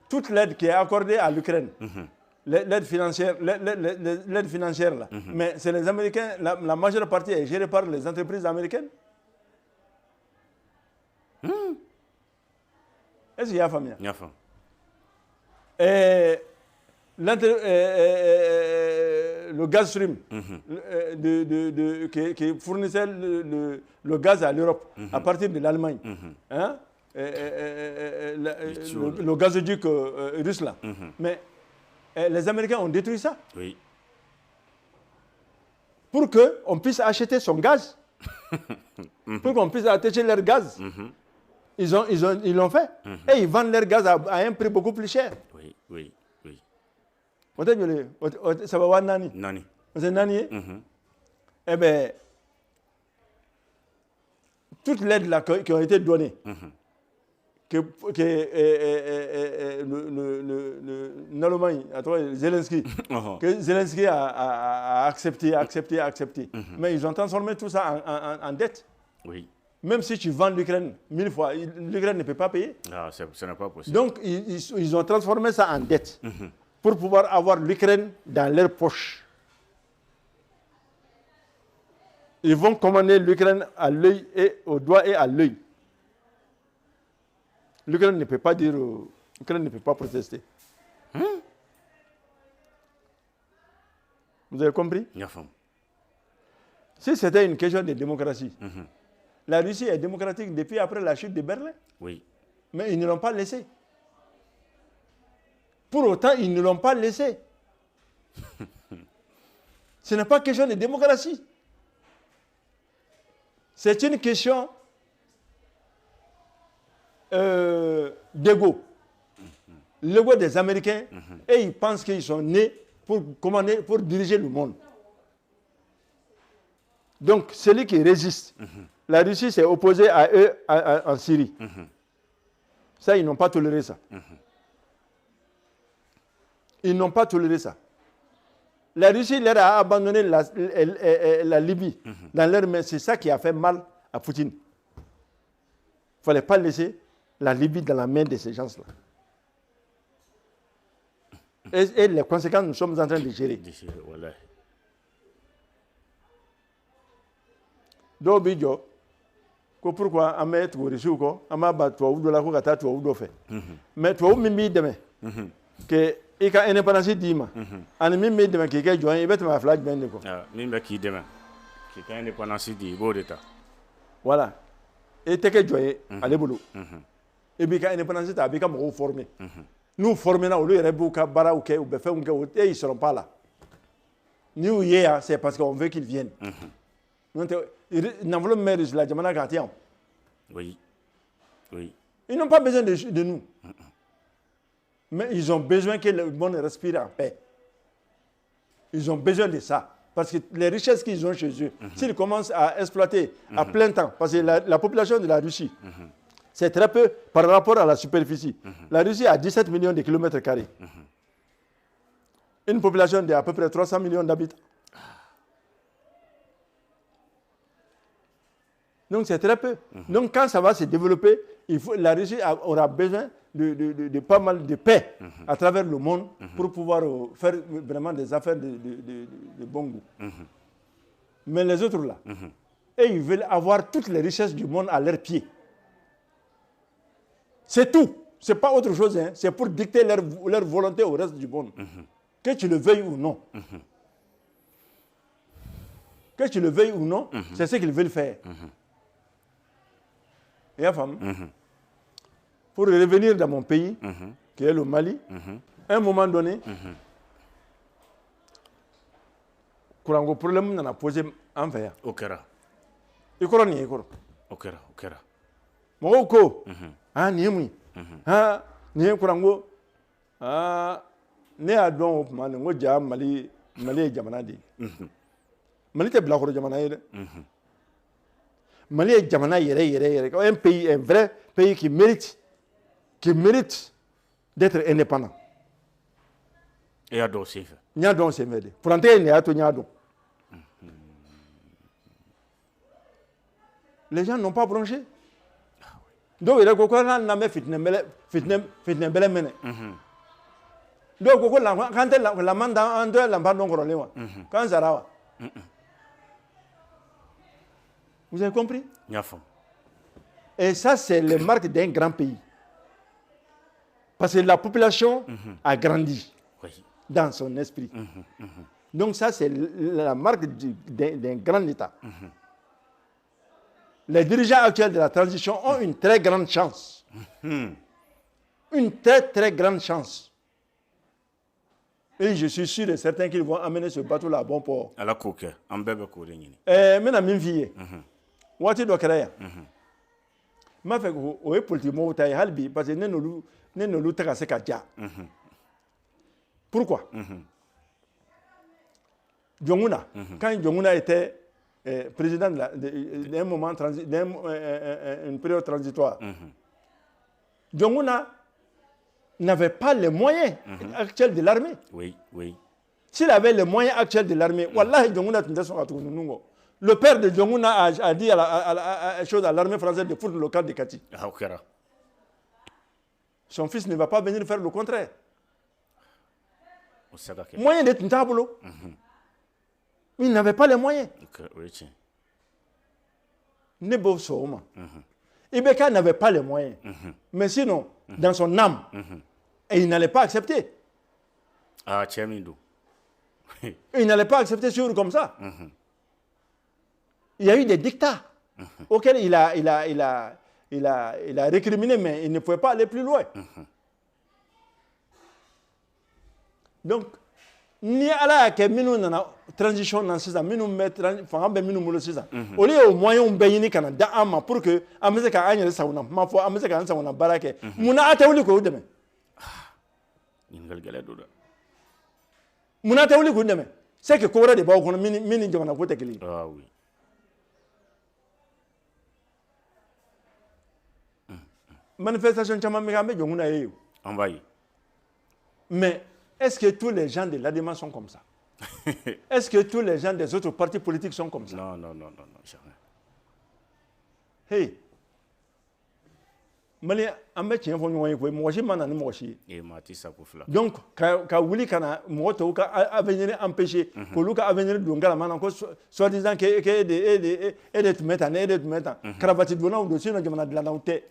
Toute l'aide qui est accordée à l'Ukraine, l'aide financière, là, mais c'est les Américains, la majeure partie est gérée par les entreprises américaines. Est-ce qu'il y a famille? Il y a famille. le gaz stream qui fournissait le gaz à l'Europe à partir de l'Allemagne. Hein? Le gazoduc russe là. Mais les Américains ont détruit ça. Oui. Pour qu'on puisse acheter son gaz. Pour qu'on puisse acheter leur gaz. Ils l'ont fait. Et ils vendent leur gaz à un prix beaucoup plus cher. Oui, oui, oui. Ça va voir Nani. Nani. C'est Nani. Eh bien, toute l'aide là qui a été donnée, que l'Allemagne, Zelensky, que Zelensky a accepté. Mais ils ont transformé tout ça en dette. Oui. Même si tu vends l'Ukraine 1000 fois, l'Ukraine ne peut pas payer. Ah, ce n'est pas possible. Donc, ils ont transformé ça en dette pour pouvoir avoir l'Ukraine dans leur poche. Ils vont commander l'Ukraine à l'œil et au doigt et à l'œil. L'Ukraine ne peut pas dire, l'Ukraine ne peut pas protester. Vous avez compris? Si c'était une question de démocratie, la Russie est démocratique depuis après la chute de Berlin. Oui. Mais ils ne l'ont pas laissé. Pour autant, ils ne l'ont pas laissé. Ce n'est pas question de démocratie. C'est une question d'ego. L'ego des Américains, et ils pensent qu'ils sont nés pour commander, pour diriger le monde. Donc, celui qui résiste, la Russie s'est opposée à eux en Syrie. Ça, ils n'ont pas toléré ça. Ils n'ont pas toléré ça. La Russie leur a abandonné la Libye dans leurs mains. C'est ça qui a fait mal à Poutine. Il ne fallait pas laisser la Libye dans la main de ces gens-là. Et les conséquences, nous sommes en train de gérer. Donc, pourquoi on met tout Russie ou on m'a battu au la cour à tout au fait. Mais toi, mimi demain, que il y a une indépendance d'Ima. En mimi demain, qui est joint, il va te ma flag ben de quoi. Mimi qui demain, qui est une indépendance d'Ibo. Voilà. Et t'es que joint, allez boulot. Et bien, quand indépendance a become reformé. Nous formons là, au lieu de Rebouka, Bara ou Kay ou Befé ou Kay, ils ne seront pas là. Nous, hier, c'est parce qu'on veut qu'ils viennent. N'enveloppe mère de la Jamana Gatian. Oui. Oui. Ils n'ont pas besoin de nous. Mais ils ont besoin que le monde respire en paix. Ils ont besoin de ça. Parce que les richesses qu'ils ont chez eux, s'ils commencent à exploiter à plein temps, parce que la population de la Russie, c'est très peu par rapport à la superficie. La Russie a 17 millions de kilomètres carrés. Une population d'à peu près 300 millions d'habitants. Donc c'est très peu. Donc quand ça va se développer, la Russie aura besoin de pas mal de paix à travers le monde pour pouvoir faire vraiment des affaires de bon goût. Mais les autres là, et ils veulent avoir toutes les richesses du monde à leurs pieds. C'est tout. Ce n'est pas autre chose. Hein. C'est pour dicter leur volonté au reste du monde. Que tu le veuilles ou non. Que tu le veuilles ou non, c'est ce qu'ils veulent faire. Et à femme, pour revenir dans mon pays, qui est le Mali, à un moment donné, quand un problème n'a posé en faire. Okera. Il croit ni Okera. Okera. Mon ko, ah ni moi, ah ni kurango, ah ne a don man ngo ja Mali jamana di. Mali te bla ko jamana yele. Mali est jamana yere. Un pays, un vrai pays qui mérite d'être indépendant. Et à dos c'est fait. Nya don c'est mede. Pour entrer ne a to nya don. Les gens n'ont pas bronché. Donc il y a quoi n'a me fitne bele mene. Donc quoi quand la manda en deux la pardon corolé wa. Quand ça va. Vous avez compris? Et ça, c'est le marque d'un grand pays. Parce que la population a grandi dans son esprit. Donc ça, c'est la marque d'un grand État. Les dirigeants actuels de la transition ont une très grande chance. Une très, très grande chance. Et je suis sûr et certain qu'ils vont amener ce bateau-là à bon port. À la coque, en bébé courrier. Maintenant, même fille. Wati do kaya. Ma fait que politique mo taille halbi parce que ne nous taka se kaja. Pourquoi? Jonguna, quand Jonguna était président d'un moment une période transitoire, Jonguna n'avait pas les moyens actuels de l'armée. Oui, oui. S'il avait les moyens actuels de l'armée, wallahi Jonguna tindé son atou nungo. Le père de Jonguna a dit à l'armée française de foutre le camp de Kati. Son fils ne va pas venir faire le contraire. Moyen d'être tableau. Il n'avait pas les moyens. Nebo Souma. Ibeka n'avait pas les moyens. Mais sinon, dans son âme, et il n'allait pas accepter. Ah, Tchemindou. Il n'allait pas accepter sur comme ça. Il y a eu des dictats auxquels il a récriminé, mais il ne pouvait pas aller plus loin. Donc, ni ala ke minu nana transition nan sisan minu mettre fanga be minu mulo sisan au lieu au moyen be yini kana da ama pour que ameze ka anyere sawuna ma fo ameze ka sawuna barake muna atawli ko deme ningal gele do da muna atawli ko deme c'est que ko de ba ko mini jamana ko tekili ah oui manifestation chama me ka be jonguna yeyo envahi. Mais est-ce que tous les gens de l'ADEMA sont comme ça? Est-ce que tous les gens des autres partis politiques sont comme ça? Non, non, non, non, non, jamais. Hey, Mali, ambe tien fo nyoy ko mo shi mana ni mo shi. Et mati sa ko fla. Donc ka wuli kana mo to ka avenir empêcher ko luka avenir dongala mana ko soi-disant que de te mettre cravate dona ou dossier no jamana de la naute.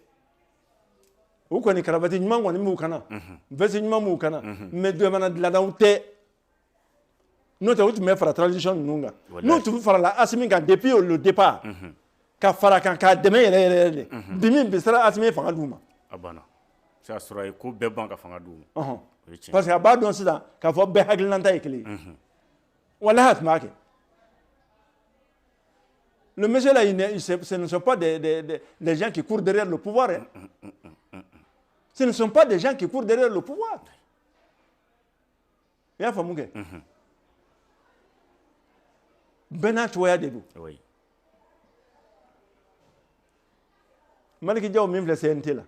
Ou ko ni cravate nyuma ngoni mu kana. Vesi nyuma mu kana. Mais de mana de la naute. Nous tu me faire transition nunga. Nous tu faire la asimi kan depuis le départ. Ka fara kan ka deme yere dimi bisara asimi fanga duma. Abana. Ça sera ko be banka fanga duma. Parce que ba don sida ka fo be haglanta ekli. Wala hat make. Le monsieur là ce ne sont pas des gens qui courent derrière le pouvoir. Ce ne sont pas des gens qui courent derrière le pouvoir. Ya famuke. Bena toya dedu. Oui. Maliki Diaw min fle CNT là.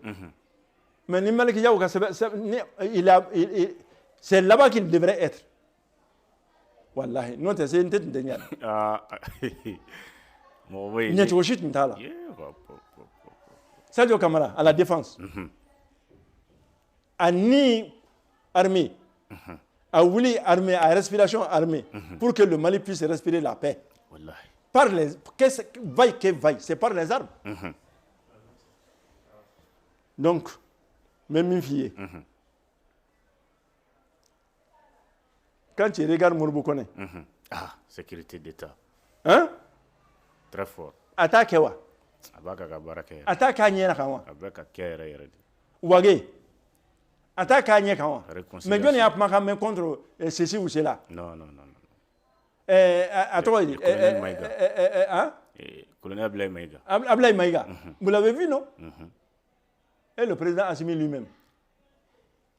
Mais ni Maliki Diaw c'est là-bas qu'il devrait être. Wallahi, non c'est CNT de Ah. Mo oui. Ni to shit ntala. Sadio Camara à la défense. Ani armée. A voulu armée à respiration armée pour que le Mali puisse respirer la paix. Wallahi. Par les vaille, c'est par les armes. Donc, même une fille. Quand tu regardes Mourboukone, ah, sécurité d'État. Hein? Très fort. Attaque wa. Abaka baraka. Attaque Anyena Kawa. Abaka kera yere. Wage. Attaque Anyena Kawa. Mais je n'ai pas même contre ceci ou cela. Non, non, non. À toi, hein? Colonel Ablaye Maïga. Ablaye Maïga. Vous l'avez vu, non? Et le président Assimi lui-même.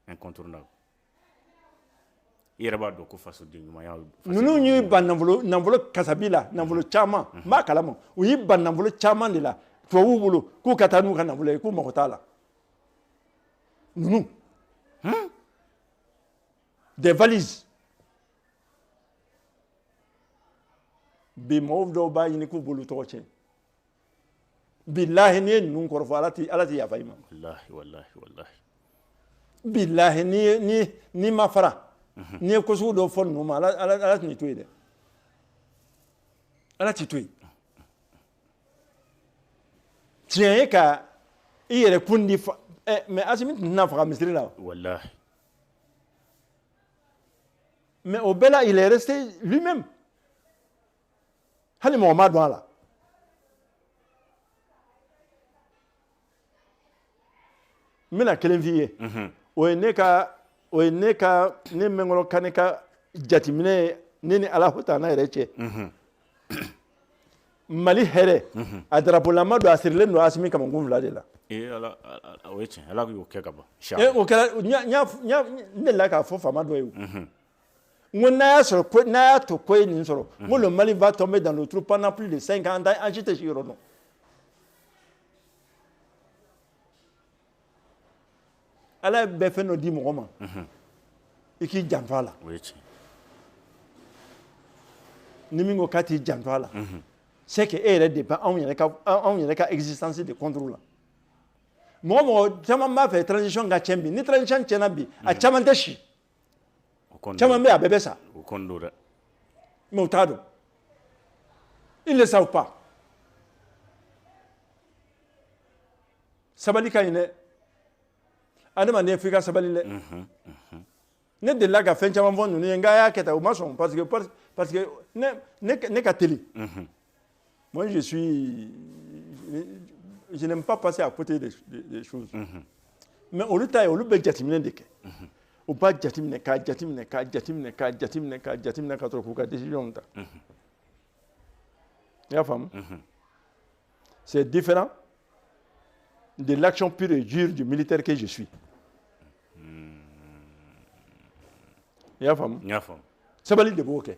Incontournable. Il y a des gens qui nous n'y n'envolo Kasabila, n'envolo Chama, ma kalamo, ou y ban n'envolo Chama de la, toi ou boulot, kou katanou kan n'envolo, kou mokotala. Nous. Des valises. Bimov do ba yini kou boulot toche. Billahi ni nous korfo alati ya faima. Wallahi, wallahi, wallahi. Billahi ni mafara. Ni ko su do fon no ma ala ni tuide. Ala ti tuide. Tiens ka ire kundi mais asimi na fa misri la. Wallahi. Mais au Bella, il est resté lui-même. Hali Mohamed Douala. Mina kelen fiye. O ye ne ka ne mengolo kaneka jatimine ne ni Ala hutana yɛrɛ cɛ. Mali hɛrɛ a darapolama don a sirilen don Asimi Kamankun fila de la. O ye tiɲɛ Ala y'o kɛ ka ban. O kɛra ne la k'a fɔ faama dɔ ye o. N ko n'a y'a to ko ye nin sɔrɔ n ko le Mali va tomber dans le trou pendant plus de 5 ans an si tɛ si yɔrɔ dɔn. Ala ye bɛɛ fɛn dɔ di mɔgɔ ma i k'i janto a la. O ye tiɲɛ. Ni min ko k'a t'i janto a la c'est que e yɛrɛ dépend anw yɛrɛ ka existence de contre la. Mɔgɔ caman b'a fɛ transition ka tiɲɛ bi ni transition tiɲɛna bi a caman tɛ si. Caman bɛ a bɛɛ bɛ sa. O kɔni don dɛ. Mais u t'a dɔn. Ils ne savent pas. Sabali ka ɲi dɛ. Adamaden f'i ka sabali dɛ. Ne delila ka fɛn caman fɔ ninnu ye nka y'a kɛ tan u ma sɔn parce que ne ka teli. Moi je n'aime pas passer à côté des choses. Mais olu ta ye olu bɛ jateminɛ de kɛ. U b'a jateminɛ k'a sɔrɔ k'u ka décision ta. I y'a faamu? C'est différent de l'action pure et dure du militaire que je suis. I y'a faamu? N y'a faamu. Sabali de b'o kɛ.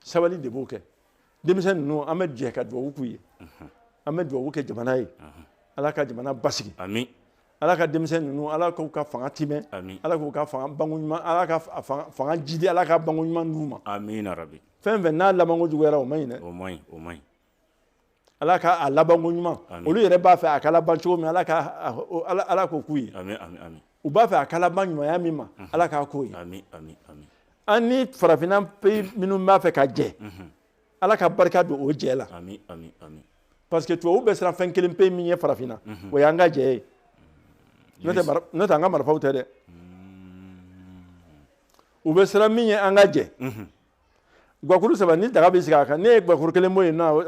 Sabali de b'o kɛ. Denmisɛn ninnu an bɛ jɛ ka dugawu k'u ye. An bɛ dugawu kɛ jamana ye. Ala ka jamana basigi. Ami. Ala ka denmisɛn ninnu Ala k'u ka fanga timɛ. Ala k'u ka fanga banko ɲuman Ala ka fanga jidi Ala ka banko ɲuman d'u ma. Amina rabi. Fɛn fɛn n'a labanko juguyara o man ɲi dɛ. O man ɲi. Ala ka a labanko ɲuman. Olu yɛrɛ b'a fɛ a ka laban cogo min Ala k'o k'u ye. Ami. U b'a fɛ a ka laban ɲumanya min ma Ala k'a k'o ye. Ami. An ni farafinna pays minnu b'a fɛ ka jɛ Ala ka barika don o jɛ la. Ami. Parce que tubabu bɛ siran fɛn kelen pays min ye farafinna o y'an ka jɛ ye. N'o tɛ an ka marifaw tɛ dɛ. U bɛ siran min ye an ka jɛ. Guakulu saba ni daga bɛ sigi a kan ne ye guakulu kelen bɔ yen nɔ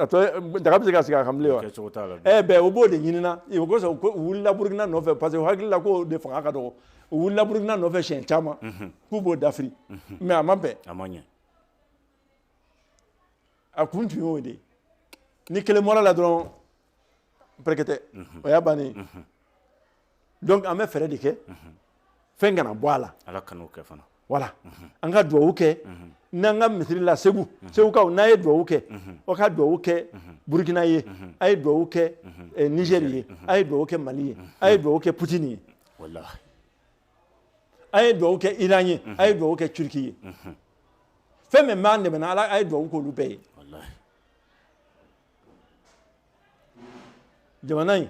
daga bɛ se ka sigi a kan bilen wa. Bɛɛ o b'o de ɲinina o kosɔn u wulila Burukina nɔfɛ parce que u hakili la k'o de fanga ka dɔgɔ u wulila Burukina nɔfɛ siɲɛ caman k'u b'o dafiri mais a ma bɛn. A ma ɲɛ. A kun tun y'o de ye ni kelen bɔra la dɔrɔn pɛrɛkɛtɛ o y'a bannen ye. Donc an bɛ fɛɛrɛ de kɛ fɛn kana bɔ a la. Ala kan'o kɛ fana. Voilà an ka dugawu kɛ n'an ka misiri la segukaw n'a ye dugawu kɛ aw ka dugawu kɛ Burukina ye a ye dugawu kɛ Niger ye a ye dugawu kɛ Mali ye a ye dugawu kɛ Poutine ye Wallahi. a ye dugawu kɛ Iran ye a ye dugawu kɛ Turki ye fɛn min b'an dɛmɛ Ala a ye dugawu k'olu bɛɛ ye. Wallahi. Jamana in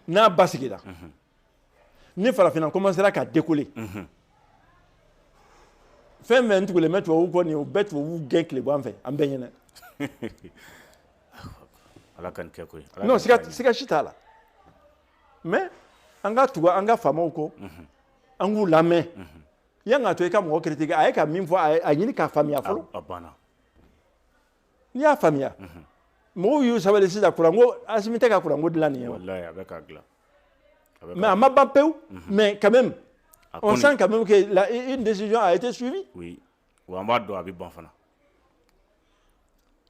n'a basigira ni farafinna commencera ka décoller fɛn fɛn tugulen bɛ tubabu kɔ nin o bɛɛ tubabu gɛn tile bɔ an fɛ an bɛɛ ɲɛna. Ala ka nin kɛ koyi. Non siga si t'a la mais an ka tugu an ka faamaw kɔ an k'u lamɛn yan k'a to i ka mɔgɔ critiquer a ye ka min fɔ a ɲini k'a faamuya fɔlɔ. A banna. N'i y'a faamuya mɔgɔw y'u sabali sisan kuranko Asimi tɛ ka kuranko dilan nin ye wa. Wallahi a bɛ k'a dilan. Mais a ma ban pewu mais quand même on sent quand même que une décision a été suivie. Oui. Wa an b'a dɔn a bɛ ban fana.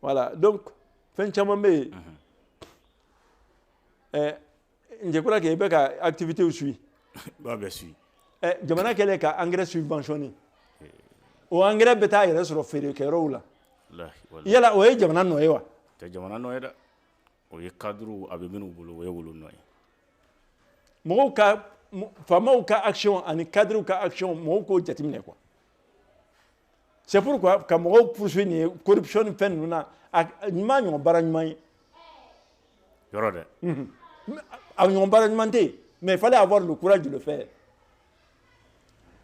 Voilà donc fɛn caman bɛ yen je crois que i bɛ ka activités suivre. Ba bɛ suivre. Jamana kɛlen ka engrais subventionné o engrais bɛ taa yɛrɛ sɔrɔ feerekɛyɔrɔw la. Yala o ye jamana nɔ ye wa. Tɛ jamana nɔ ye dɛ. O ye cadre a bɛ minnu bolo o ye wolo nɔ ye. Mɔgɔw ka faamaw ka action ani cadrew ka action mɔgɔw k'o jateminɛ quoi. C'est pourquoi ka mɔgɔw poursuivre nin ye corruption ni fɛn ninnu na a ɲuman ɲɔgɔn baara ɲuman ye. Yɔrɔ dɛ. A ɲɔgɔn baara ɲuman tɛ yen mais il fallait avoir le courage de le faire.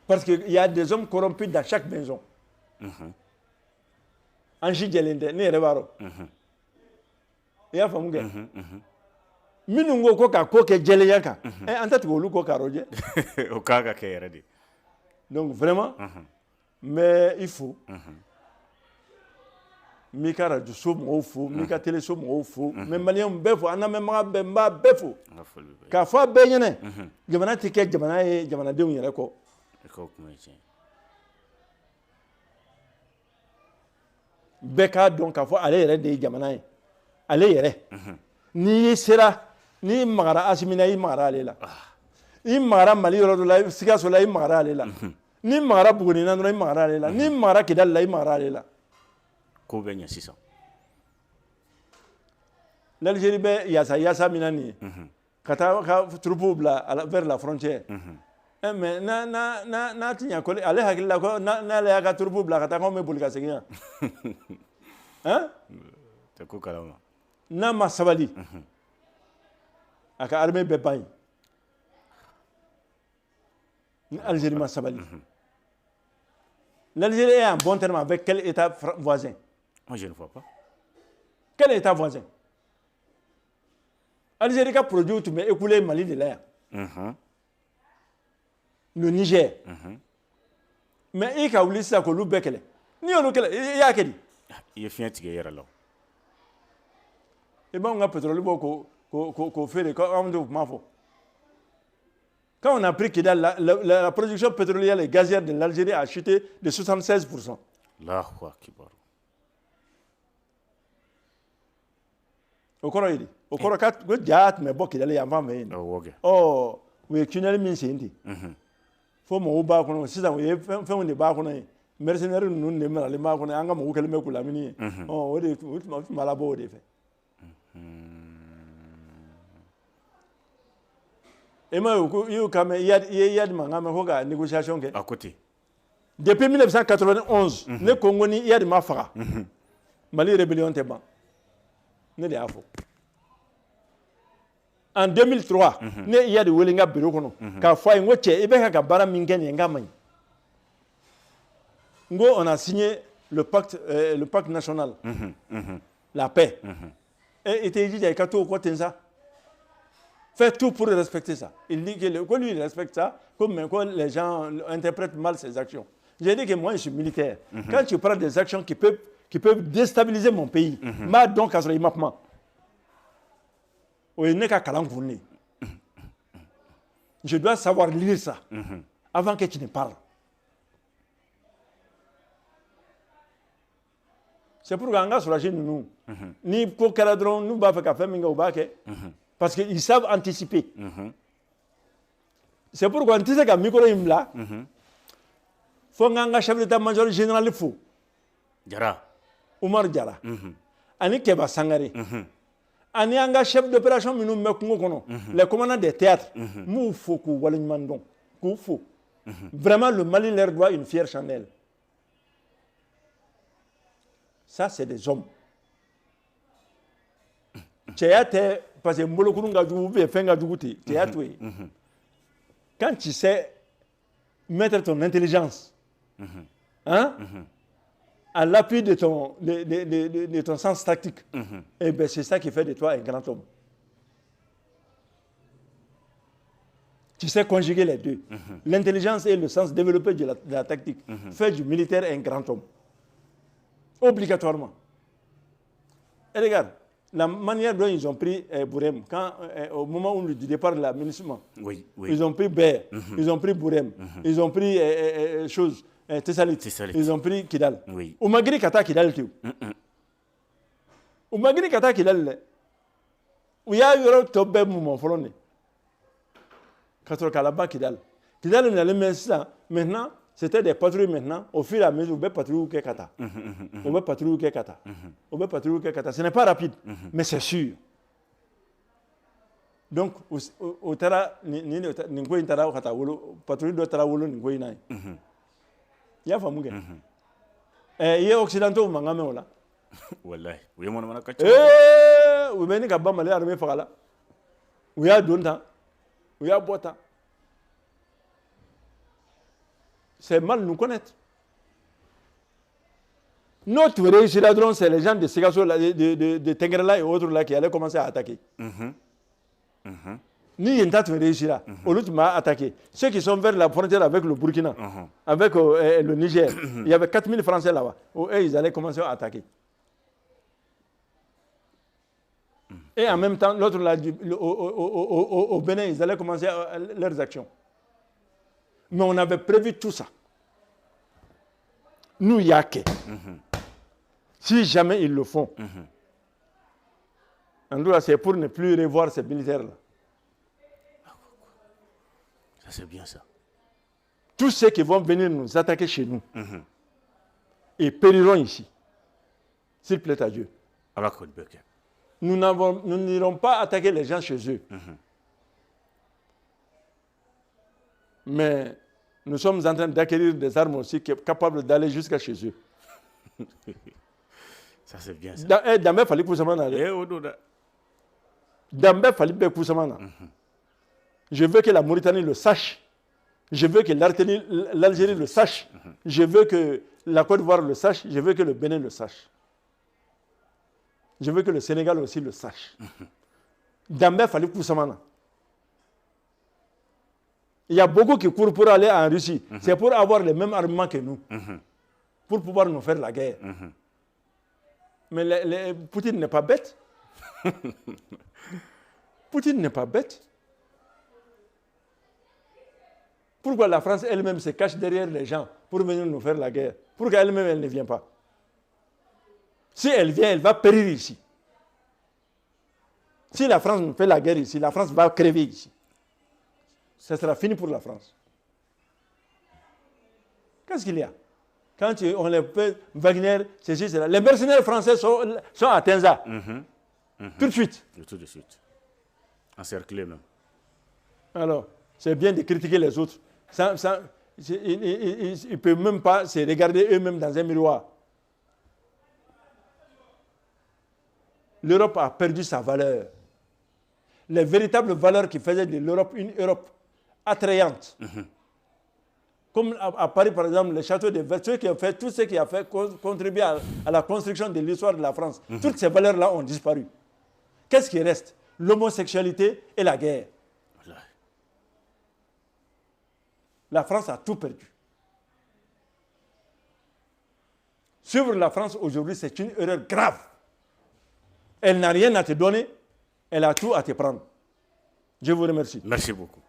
Parce qu'il y a des hommes corrompus dans chaque maison. An si jɛlen tɛ ne yɛrɛ b'a dɔn. I y'a faamu kɛ. Minnu ko ko ka ko kɛ jɛlenya kan an tɛ tugu olu kɔ k'a lajɛ. O k'a ka kɛ yɛrɛ de. Donc vraiment, mais il faut. Mika radio so mo fo, mika télé so mo fo, mais malien befo, ana me ma bemba befo. Ka fa be nyene. Jamana tike jamana e jamana de unyere ko. Ko kuma ce. Beka donc ka fa ale yere de jamana e. Ale yere. Ni sera ni magara asimina yi magara ale la. I magara mali yoro la siga so la yi magara ale la. Ni magara buguni na no yi magara ale la. Ni magara kidal la yi magara ale la. Ko be nya sisan. L'Algérie be yasa minani. Kata ka troupe bla vers la frontière. Mais na tinya ko ale hakilla ko na le ka troupe bla kata ko me bulga segiya. Hein? Te ko kalama. Na masabali. Aka armée be bañ. L'Algérie masabali. L'Algérie est en bon terme avec quel État voisin? Moi, je ne vois pas. Quel État voisin? L'Algérie a produit tout, mais écoulé Mali de l'air. Le Niger. Mais il y a oublié ça que l'on békele. Ni on le il y a quel? Il y a fini de gagner là. Et ben on a pétrole qu'on fait les quand on a pris que la production pétrolière et gazière de l'Algérie a chuté de 76%. Là, quoi, Kibar. Au Coroïdi. Au Corocat, le diat, mais bon, qu'il allait avant, mais. Oh, oui, tu n'as mis Sindi. Faut mon bas, si ça, oui, fait un débat, mercenaires, nous ne mettons les marques, on a un mot qu'elle met pour la mini. Oh, oui, malabo, des faits. Et moi, il y a des négociations. À côté. Depuis 1991, le Congo, il y a des mafras. Mali rébellion est bon. En 2003, il y a des Wellinga bureau. Car fois une autre, il y a bara mingen et ngamaï. On a signé le pacte national, la paix. Et il était dit qu'il y a tout au côté de ça. Faites tout pour respecter ça. Il dit que lui, il respecte ça, comme les gens interprètent mal ses actions. J'ai dit que moi, je suis militaire. Quand tu prends des actions qui peuvent déstabiliser mon pays, donc, à ce moment, je dois savoir lire ça avant que tu ne parles. C'est pourquoi on a soulagé nous. Ni pour Caladron, nous va faire café, parce qu'ils savent anticiper. C'est pourquoi on dit que micro là, faut un chef d'état-major général fou. Jara. Oumar Diarra. Ani Keba Sangare. Ani un chef d'opération, les commandants des théâtres. Mou Fokou Walimandon. Koufou. Vraiment, le Mali leur doit une fière chandelle. Ça, c'est des hommes. Parce que quand tu sais mettre ton intelligence, à l'appui de ton sens tactique, et ben c'est ça qui fait de toi un grand homme. Tu sais conjuguer les deux. L'intelligence et le sens développé de la tactique fait du militaire un grand homme. Obligatoirement. Et regarde, la manière dont ils ont pris Bourem, au moment où du départ de l'aménagement, ils ont pris Bayer, ils ont pris Bourem, ils ont pris Tessalit, ils ont pris Kidal. Ou Magri Kata Kidal, tu. Ou Magri Kata Kidal, où il y a eu un top mouvement folloné. Kalaba Kidal. Kidal n'a le ça. Maintenant, c'était des patrouilles maintenant. Au fur et à mesure, on peut patrouiller Kekata. On peut patrouiller Kekata. On peut patrouiller Kekata. Ce n'est pas rapide, mais c'est sûr. Donc, au Tara, Ningoy Tara, patrouille de Tara Wolo, Ningoy Nai. Il y a Famouga. Et il y a Occidentaux, Mangameola. Wallahi, oui, mon amana kacha. Oui, mais Gabba Malé armé Fagala. Oui, à Donta. Oui, à Bota. C'est mal nous connaître. Notre réussite, c'est les gens de Ségasso, de Tengrela et autres là qui allaient commencer à attaquer. Ni Yentat réussira. Au lieu de m'attaquer. Ceux qui sont vers la frontière avec le Burkina, avec le Niger, il y avait 4000 Français là-bas. Et ils allaient commencer à attaquer. Et en même temps, l'autre là, au Bénin, ils allaient commencer leurs actions. Mais on avait prévu tout ça. Nous, Yake. Si jamais ils le font, en tout cas, c'est pour ne plus revoir ces militaires-là. Ça, c'est bien ça. Tous ceux qui vont venir nous attaquer chez nous, ils périront ici. S'il plaît à Dieu. Nous n'irons pas attaquer les gens chez eux. Mais nous sommes en train d'acquérir des armes aussi capables d'aller jusqu'à chez eux. Ça, c'est bien ça. D'abord, il fallait que vous Je veux que la Mauritanie le sache. Je veux que l'Algérie le sache. Je veux que la Côte d'Ivoire le sache. Je veux que le Bénin le sache. Je veux que le Sénégal aussi le sache. D'abord, il fallait que vous Il y a beaucoup qui courent pour aller en Russie. C'est pour avoir les mêmes armements que nous. Pour pouvoir nous faire la guerre. Mais Poutine n'est pas bête. Poutine n'est pas bête. Pourquoi la France elle-même se cache derrière les gens pour venir nous faire la guerre? Pourquoi elle-même elle ne vient pas? Si elle vient, elle va périr ici. Si la France nous fait la guerre ici, la France va crever ici. Ça sera fini pour la France. Qu'est-ce qu'il y a? Quand on les fait Wagner, ceci, cela. Les mercenaires français sont à Tenza. Tout de suite. Tout de suite. Encerclés même. Alors, c'est bien de critiquer les autres. Ils ne peuvent même pas se regarder eux-mêmes dans un miroir. L'Europe a perdu sa valeur. Les véritables valeurs qui faisaient de l'Europe une Europe attrayante. Comme à Paris, par exemple, les châteaux de Versailles, tout ce qui a fait contribuer à la construction de l'histoire de la France. Toutes ces valeurs-là ont disparu. Qu'est-ce qui reste? L'homosexualité et la guerre. La France a tout perdu. Suivre la France aujourd'hui, c'est une erreur grave. Elle n'a rien à te donner, elle a tout à te prendre. Je vous remercie. Merci beaucoup.